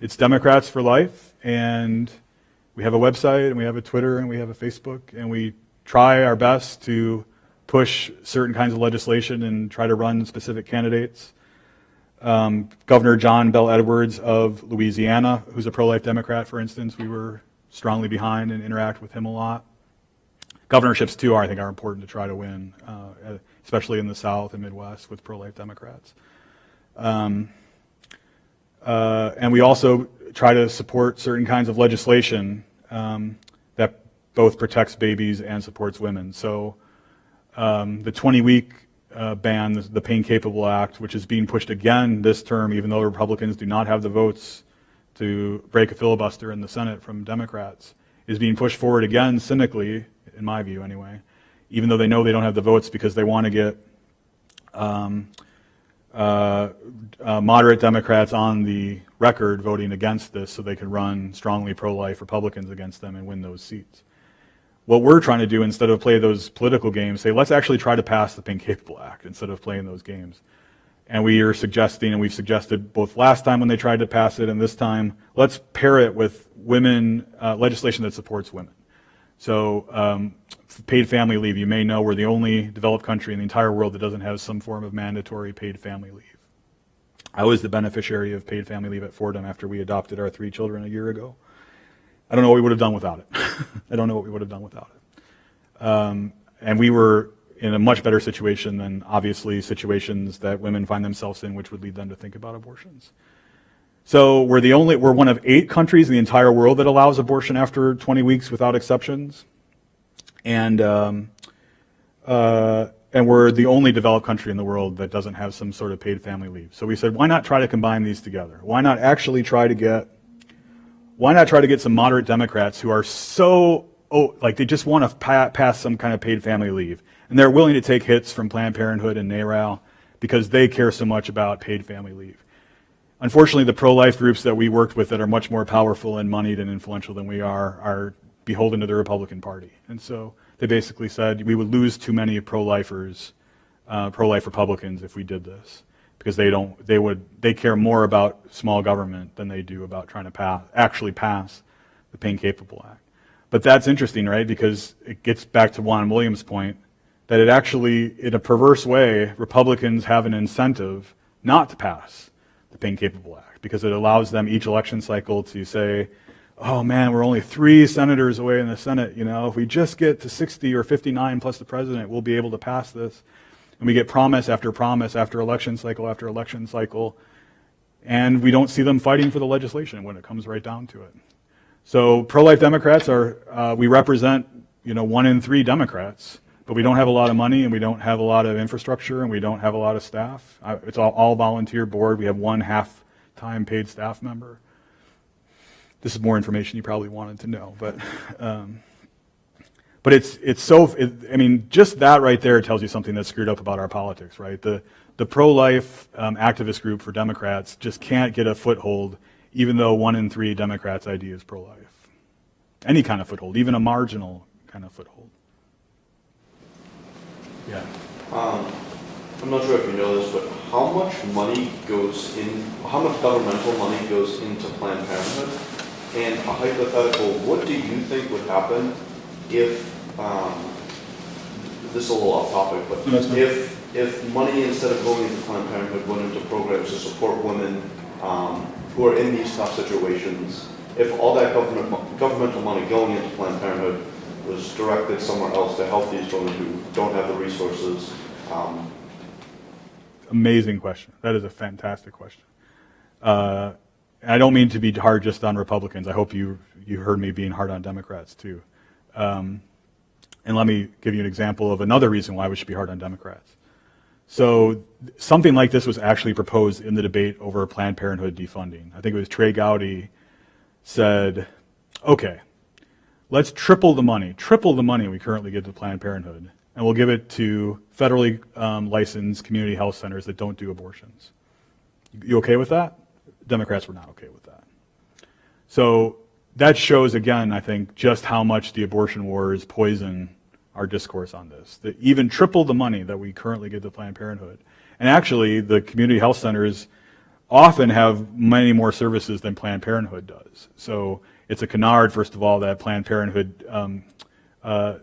It's Democrats for Life, and we have a website, and we have a Twitter, and we have a Facebook, and we try our best to push certain kinds of legislation and try to run specific candidates. Governor John Bel Edwards of Louisiana, who's a pro-life Democrat, for instance, we were strongly behind and interact with him a lot. Governorships, too, I think are important to try to win, especially in the South and Midwest with pro-life Democrats. And we also try to support certain kinds of legislation that both protects babies and supports women. So the 20-week ban, the Pain Capable Act, which is being pushed again this term, even though Republicans do not have the votes to break a filibuster in the Senate from Democrats, is being pushed forward again cynically, in my view anyway, even though they know they don't have the votes because they want to get moderate Democrats on the record voting against this so they can run strongly pro-life Republicans against them and win those seats. What we're trying to do, instead of play those political games, say, let's actually try to pass the Pain Capable Act instead of playing those games. And we are suggesting, and we've suggested both last time when they tried to pass it and this time, let's pair it with legislation that supports women. So paid family leave, you may know we're the only developed country in the entire world that doesn't have some form of mandatory paid family leave. I was the beneficiary of paid family leave at Fordham after we adopted our 3 children a year ago. I don't know what we would have done without it. I don't know what we would have done without it. And we were in a much better situation than, obviously, situations that women find themselves in, which would lead them to think about abortions. So we're one of 8 countries in the entire world that allows abortion after 20 weeks without exceptions. And we're the only developed country in the world that doesn't have some sort of paid family leave. So we said, why not try to combine these together? Why not try to get some moderate Democrats who are they just want to pass some kind of paid family leave, and they're willing to take hits from Planned Parenthood and NARAL because they care so much about paid family leave. Unfortunately, the pro-life groups that we worked with that are much more powerful and moneyed and influential than we are beholden to the Republican Party. And so they basically said we would lose too many pro-life Republicans if we did this, because they care more about small government than they do about trying to actually pass the Pain Capable Act. But that's interesting, right? Because it gets back to Juan Williams' point that it actually, in a perverse way, Republicans have an incentive not to pass the Pain Capable Act, because it allows them each election cycle to say, oh man, we're only 3 senators away in the Senate, if we just get to 60 or 59 plus the president, we'll be able to pass this. And we get promise after election cycle after election cycle, and we don't see them fighting for the legislation when it comes right down to it. So pro-life Democrats we represent, 1 in 3 Democrats, but we don't have a lot of money, and we don't have a lot of infrastructure, and we don't have a lot of staff. It's all volunteer board. We have 1 half-time paid staff member. This is more information you probably wanted to know, but just that right there tells you something that's screwed up about our politics, right? The pro-life activist group for Democrats just can't get a foothold, even though 1 in 3 Democrats' idea is pro-life. Any kind of foothold, even a marginal kind of foothold. Yeah. I'm not sure if you know this, but how much governmental money goes into Planned Parenthood? And a hypothetical, what do you think would happen if, this is a little off topic, but if money, instead of going into Planned Parenthood, went into programs to support women who are in these tough situations, if all that governmental money going into Planned Parenthood was directed somewhere else to help these women who don't have the resources? Amazing question. That is a fantastic question. I don't mean to be hard just on Republicans. I hope you heard me being hard on Democrats too. And let me give you an example of another reason why we should be hard on Democrats. So something like this was actually proposed in the debate over Planned Parenthood defunding. I think it was Trey Gowdy said, okay, let's triple the money we currently give to Planned Parenthood, and we'll give it to federally licensed community health centers that don't do abortions. You okay with that? Democrats were not okay with that. So that shows, again, I think, just how much the abortion wars poison our discourse on this. That even triple the money that we currently give to Planned Parenthood. And actually, the community health centers often have many more services than Planned Parenthood does. So it's a canard, first of all, that Planned Parenthood does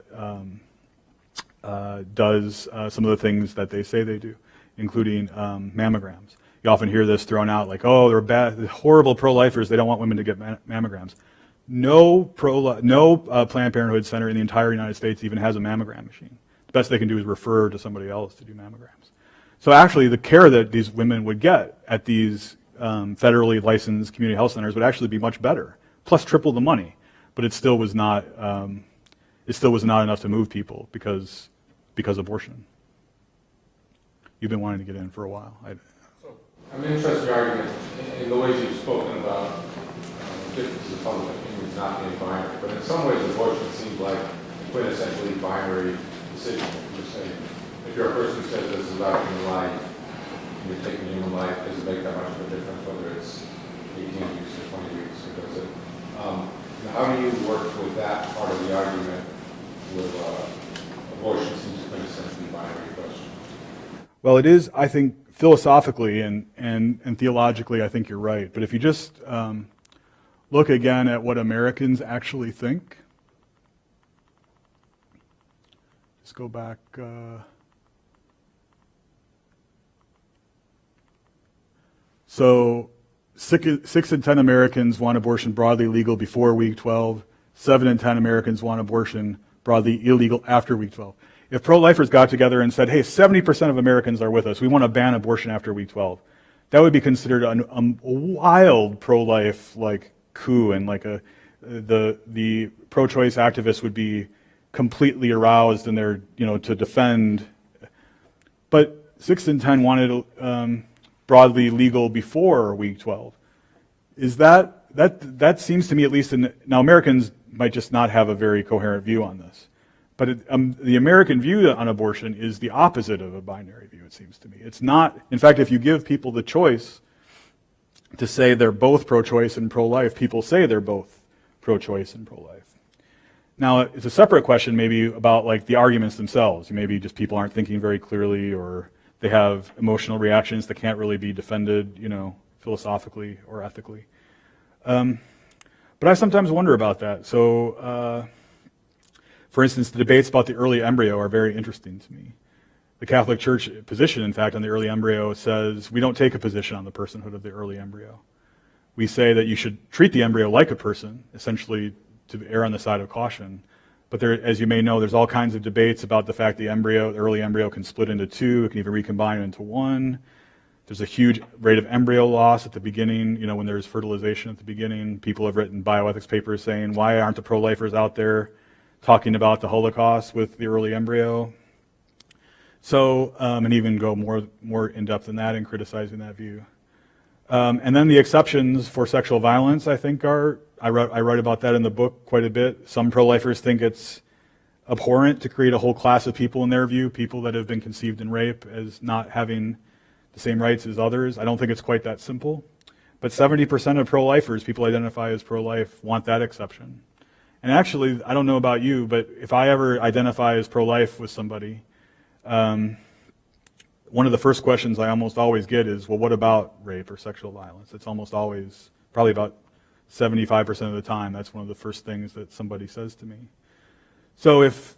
some of the things that they say they do, including mammograms. You often hear this thrown out like, oh, they're bad, horrible pro-lifers, they don't want women to get mammograms. No Planned Parenthood center in the entire United States even has a mammogram machine. The best they can do is refer to somebody else to do mammograms. So actually the care that these women would get at these federally licensed community health centers would actually be much better, plus triple the money. But it still was not enough to move people because abortion. You've been wanting to get in for a while. I'm interested in your argument in the ways you've spoken about differences of public opinions not being binary, but in some ways abortion seems like a quintessentially binary decision. You're saying, if you're a person who says this is about human life, and you're taking human life, does it make that much of a difference whether it's 18 weeks or 20 weeks, or does it? How do you work with that part of the argument with abortion seems a quintessentially binary question? Well, it is, I think, philosophically and theologically, I think you're right. But if you just look again at what Americans actually think, just go back. So 6 in 10 Americans want abortion broadly legal before week 12. 7 in 10 Americans want abortion broadly illegal after week 12. If pro-lifers got together and said, hey, 70% of Americans are with us, we want to ban abortion after week 12, that would be considered a wild pro-life coup, and the pro-choice activists would be completely aroused in their, to defend. But 6 in 10 wanted broadly legal before week 12. Is that seems to me, at least now Americans might just not have a very coherent view on this. But the American view on abortion is the opposite of a binary view, it seems to me. It's not, in fact, if you give people the choice to say they're both pro-choice and pro-life, people say they're both pro-choice and pro-life. Now, it's a separate question maybe about like the arguments themselves. Maybe just people aren't thinking very clearly, or they have emotional reactions that can't really be defended, philosophically or ethically. But I sometimes wonder about that. So, for instance, the debates about the early embryo are very interesting to me. The Catholic Church position, in fact, on the early embryo says we don't take a position on the personhood of the early embryo. We say that you should treat the embryo like a person, essentially to err on the side of caution. But there, as you may know, there's all kinds of debates about the fact the early embryo can split into two, it can even recombine into one. There's a huge rate of embryo loss at the beginning, when there's fertilization at the beginning. People have written bioethics papers saying, why aren't the pro-lifers out there talking about the Holocaust with the early embryo? So, and even go more in depth than that in criticizing that view. And then the exceptions for sexual violence, I think, I write about that in the book quite a bit. Some pro-lifers think it's abhorrent to create a whole class of people in their view, people that have been conceived in rape, as not having the same rights as others. I don't think it's quite that simple. But 70% of pro-lifers, people identify as pro-life, want that exception. And actually, I don't know about you, but if I ever identify as pro-life with somebody, one of the first questions I almost always get is, well, what about rape or sexual violence? It's almost always, probably about 75% of the time, that's one of the first things that somebody says to me. So if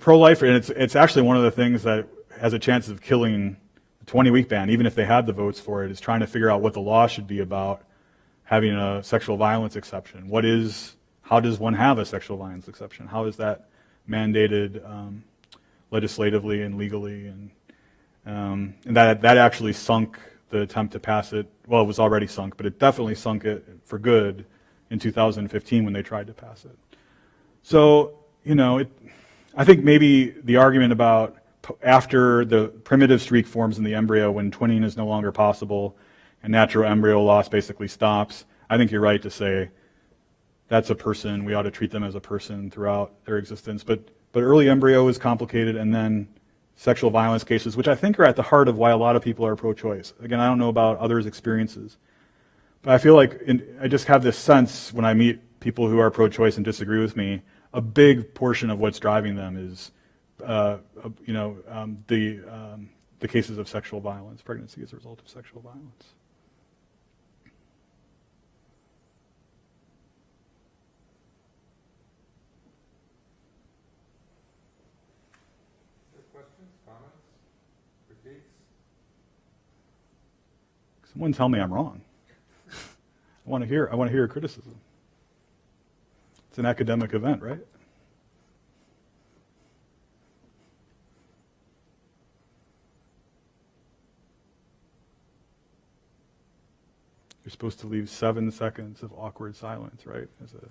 pro-life, and it's actually one of the things that has a chance of killing the 20-week ban, even if they had the votes for it, is trying to figure out what the law should be about having a sexual violence exception. How does one have a sexual violence exception? How is that mandated legislatively and legally? And that actually sunk the attempt to pass it. Well, it was already sunk, but it definitely sunk it for good in 2015 when they tried to pass it. So, I think maybe the argument about after the primitive streak forms in the embryo, when twinning is no longer possible and natural embryo loss basically stops, I think you're right to say that's a person, we ought to treat them as a person throughout their existence. But early embryo is complicated, and then sexual violence cases, which I think are at the heart of why a lot of people are pro-choice. Again, I don't know about others' experiences, but I feel like I just have this sense when I meet people who are pro-choice and disagree with me, a big portion of what's driving them is, the cases of sexual violence, pregnancy as a result of sexual violence. Someone tell me I'm wrong. I want to hear a criticism. It's an academic event, right? You're supposed to leave 7 seconds of awkward silence, right, as a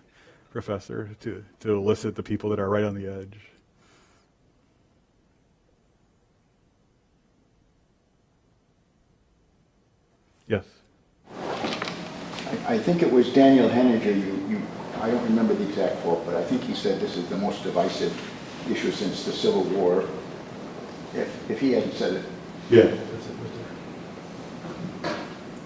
professor, to elicit the people that are right on the edge. Yes. I think it was Daniel Henninger, I don't remember the exact quote, but I think he said this is the most divisive issue since the Civil War. If he hadn't said it. Yeah, that's it right there.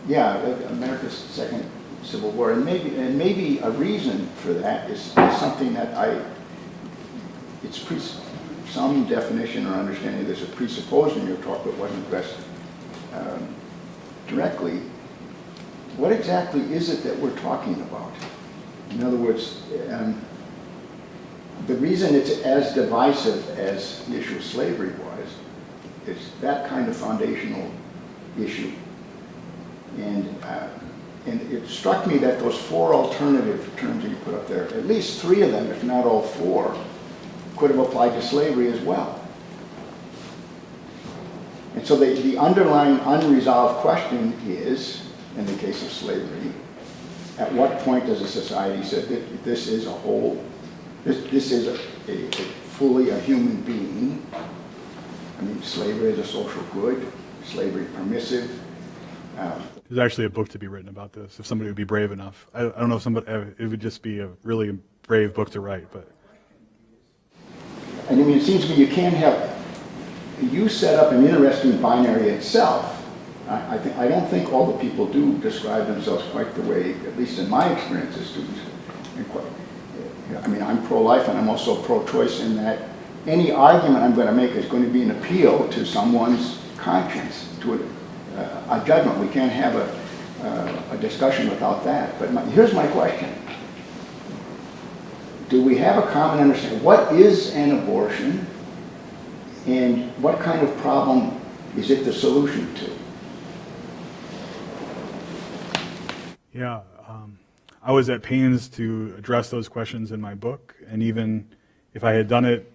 Yeah, America's second Civil War. And maybe a reason for that is something that some definition or understanding there's a presupposed in your talk that wasn't addressed directly. What exactly is it that we're talking about? In other words, the reason it's as divisive as the issue of slavery was is that kind of foundational issue. And it struck me that those 4 alternative terms that you put up there, at least 3 of them, if not all 4, could have applied to slavery as well. And so the underlying unresolved question is, in the case of slavery, at what point does a society say that this is a whole, this is a fully a human being? I mean, slavery is a social good, slavery permissive. There's actually a book to be written about this, if somebody would be brave enough. I don't know if somebody, it would just be a really brave book to write, but. And I mean, it seems to me you can't have, you set up an interesting binary itself. I don't think all the people do describe themselves quite the way, at least in my experience as students, I mean, I'm pro-life and I'm also pro-choice in that any argument I'm going to make is going to be an appeal to someone's conscience, to a judgment. We can't have a discussion without that. But here's my question. Do we have a common understanding? What is an abortion, and what kind of problem is it the solution to? Yeah, I was at pains to address those questions in my book, and even if I had done it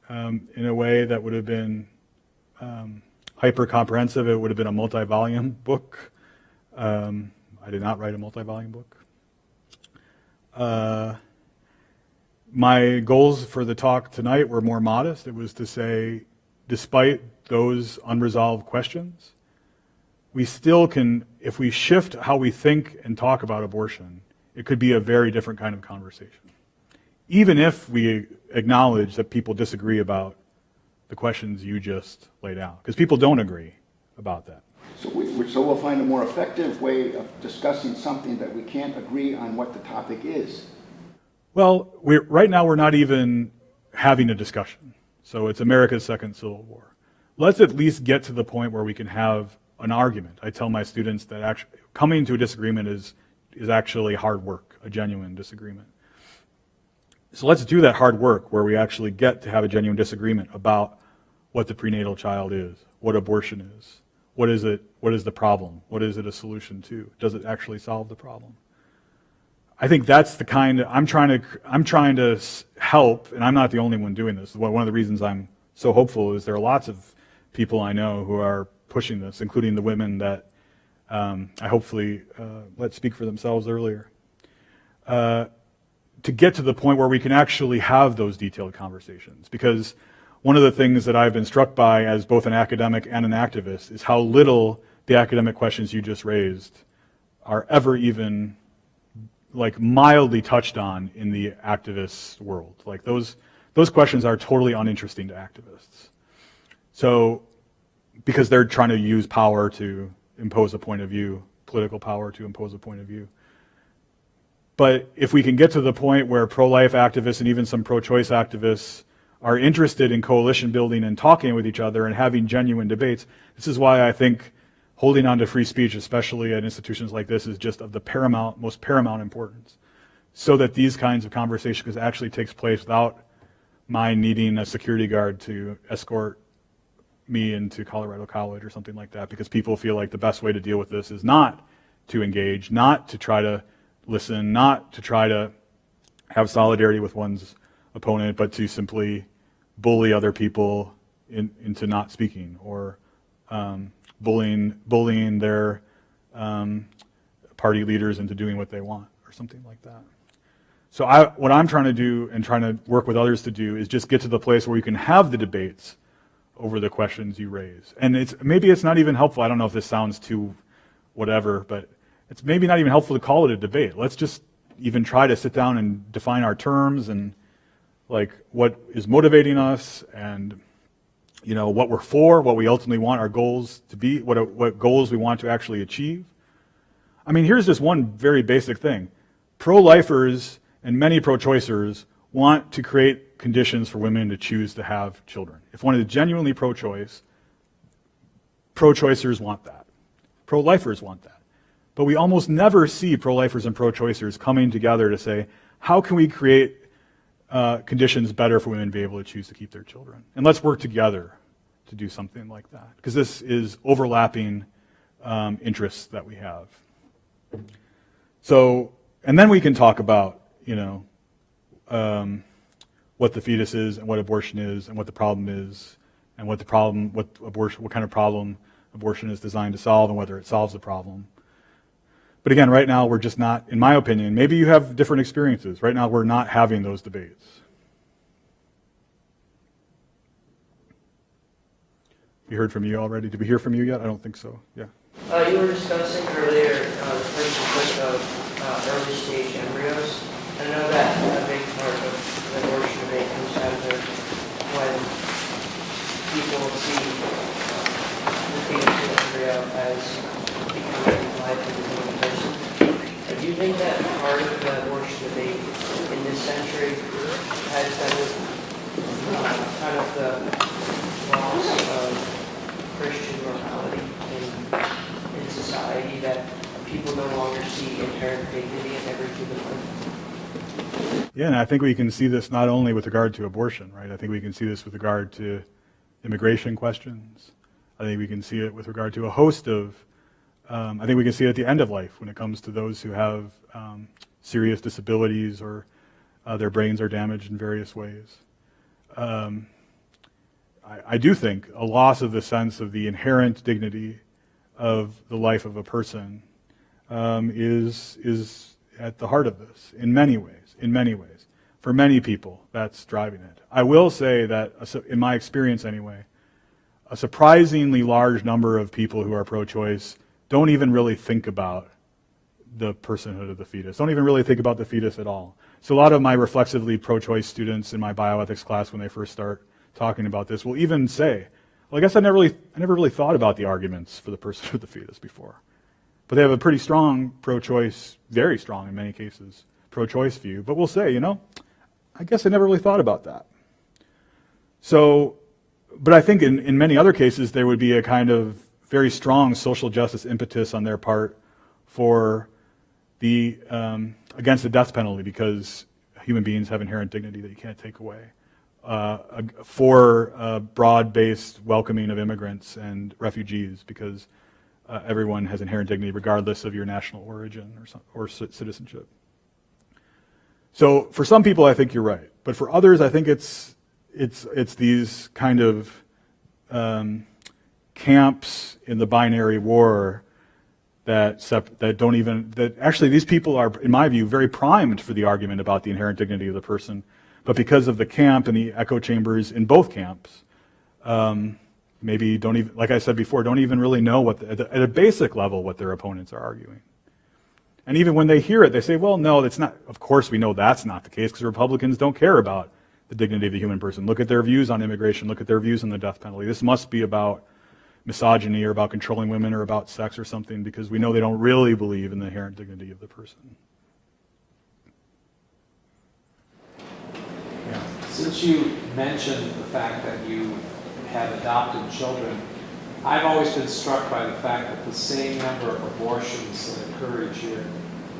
in a way that would have been hyper-comprehensive, it would have been a multi-volume book. I did not write a multi-volume book. My goals for the talk tonight were more modest. It was to say, despite those unresolved questions, we still can, if we shift how we think and talk about abortion, it could be a very different kind of conversation. Even if we acknowledge that people disagree about the questions you just laid out, because people don't agree about that. So we'll find a more effective way of discussing something that we can't agree on what the topic is. Well, right now we're not even having a discussion. So it's America's second Civil War. Let's at least get to the point where we can have an argument. I tell my students that actually coming to a disagreement is actually hard work, a genuine disagreement. So let's do that hard work where we actually get to have a genuine disagreement about what the prenatal child is, what abortion is, what is it, what is the problem, what is it a solution to, does it actually solve the problem? I think that's the kind of, I'm trying to help, and I'm not the only one doing this. One of the reasons I'm so hopeful is there are lots of people I know who are pushing this, including the women that I hopefully let speak for themselves earlier, to get to the point where we can actually have those detailed conversations. Because one of the things that I've been struck by as both an academic and an activist is how little the academic questions you just raised are ever even like mildly touched on in the activist world. Like those questions are totally uninteresting to activists. So, because they're trying to use power to impose a point of view, political power to impose a point of view. But if we can get to the point where pro-life activists and even some pro-choice activists are interested in coalition building and talking with each other and having genuine debates, this is why I think holding on to free speech, especially at institutions like this, is just of the most paramount importance, so that these kinds of conversations actually takes place without my needing a security guard to escort me into Colorado College or something like that, because people feel like the best way to deal with this is not to engage, not to try to listen, not to try to have solidarity with one's opponent, but to simply bully other people into not speaking, or bullying their party leaders into doing what they want, or something like that. So what I'm trying to do, and trying to work with others to do, is just get to the place where you can have the debates over the questions you raise. And maybe it's not even helpful. I don't know if this sounds too whatever, but it's maybe not even helpful to call it a debate. Let's just even try to sit down and define our terms, and like what is motivating us, and what we're for, what we ultimately want our goals to be, what goals we want to actually achieve. I mean, here's just one very basic thing. Pro-lifers and many pro-choicers want to create conditions for women to choose to have children. If one is genuinely pro-choice, pro-choicers want that. Pro-lifers want that. But we almost never see pro-lifers and pro-choicers coming together to say, how can we create conditions better for women to be able to choose to keep their children? And let's work together to do something like that, because this is overlapping interests that we have. So, and then we can talk about, what the fetus is, and what abortion is, and what the problem is, and what kind of problem abortion is designed to solve, and whether it solves the problem. But again, right now we're just not, in my opinion, maybe you have different experiences. Right now we're not having those debates. We heard from you already. Did we hear from you yet? I don't think so. Yeah. You were discussing earlier the purchase of early stage embryos. I know that a big part of the abortion debate comes down to when people see the fetus or embryo as becoming life and becoming a person. Do you think that part of the abortion debate in this century history has been kind of the loss of Christian morality in society, that people no longer see inherent dignity in every human life. Yeah, and I think we can see this not only with regard to abortion, right? I think we can see this with regard to immigration questions. I think we can see it with regard to a host of, I think we can see it at the end of life when it comes to those who have serious disabilities or their brains are damaged in various ways. I do think a loss of the sense of the inherent dignity of the life of a person is at the heart of this in many ways. For many people, that's driving it. I will say that, in my experience anyway, a surprisingly large number of people who are pro-choice don't even really think about the personhood of the fetus, don't even really think about the fetus at all. So a lot of my reflexively pro-choice students in my bioethics class, when they first start talking about this, will even say, well, I guess I never really thought about the arguments for the personhood of the fetus before. But they have a pretty strong pro-choice, very strong in many cases, pro-choice view, but we'll say, I guess I never really thought about that. So, but I think in many other cases there would be a kind of very strong social justice impetus on their part for the against the death penalty, because human beings have inherent dignity that you can't take away. For broad-based welcoming of immigrants and refugees, because everyone has inherent dignity regardless of your national origin or citizenship. So for some people, I think you're right, but for others, I think it's these kind of camps in the binary war that actually these people are, in my view, very primed for the argument about the inherent dignity of the person, but because of the camp and the echo chambers in both camps, maybe don't even, like I said before, don't even really know at a basic level what their opponents are arguing. And even when they hear it, they say, well, no, that's not, of course we know that's not the case, because Republicans don't care about the dignity of the human person. Look at their views on immigration, look at their views on the death penalty. This must be about misogyny or about controlling women or about sex or something, because we know they don't really believe in the inherent dignity of the person. Yeah. Since you mentioned the fact that you have adopted children, I've always been struck by the fact that the same number of abortions that occur each year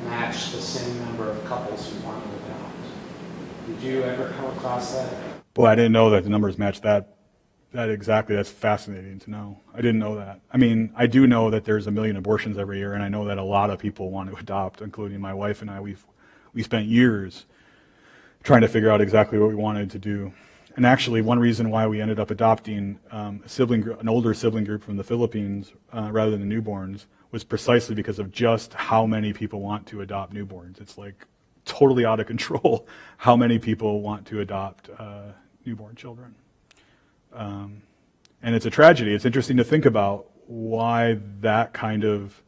match the same number of couples who want to adopt. Did you ever come across that? Boy, I didn't know that the numbers match that exactly. That's fascinating to know. I didn't know that. I mean, I do know that there's 1 million abortions every year, and I know that a lot of people want to adopt, including my wife and I. We spent years trying to figure out exactly what we wanted to do. And actually, one reason why we ended up adopting an older sibling group from the Philippines rather than the newborns was precisely because of just how many people want to adopt newborns. It's like totally out of control how many people want to adopt newborn children. And it's a tragedy. It's interesting to think about why that kind of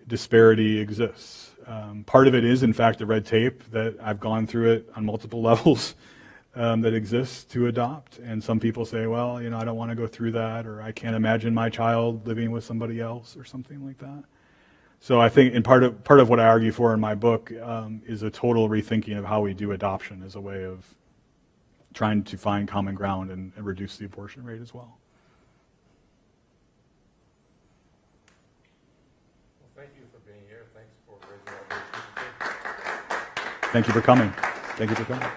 disparity exists. Part of it is, in fact, the red tape that I've gone through it on multiple levels that exists to adopt. And some people say, well, I don't want to go through that, or I can't imagine my child living with somebody else, or something like that. So I think part of what I argue for in my book is a total rethinking of how we do adoption as a way of trying to find common ground and reduce the abortion rate as well. Well, thank you for being here. Thanks for raising our voice. Thank you for coming. Thank you for coming.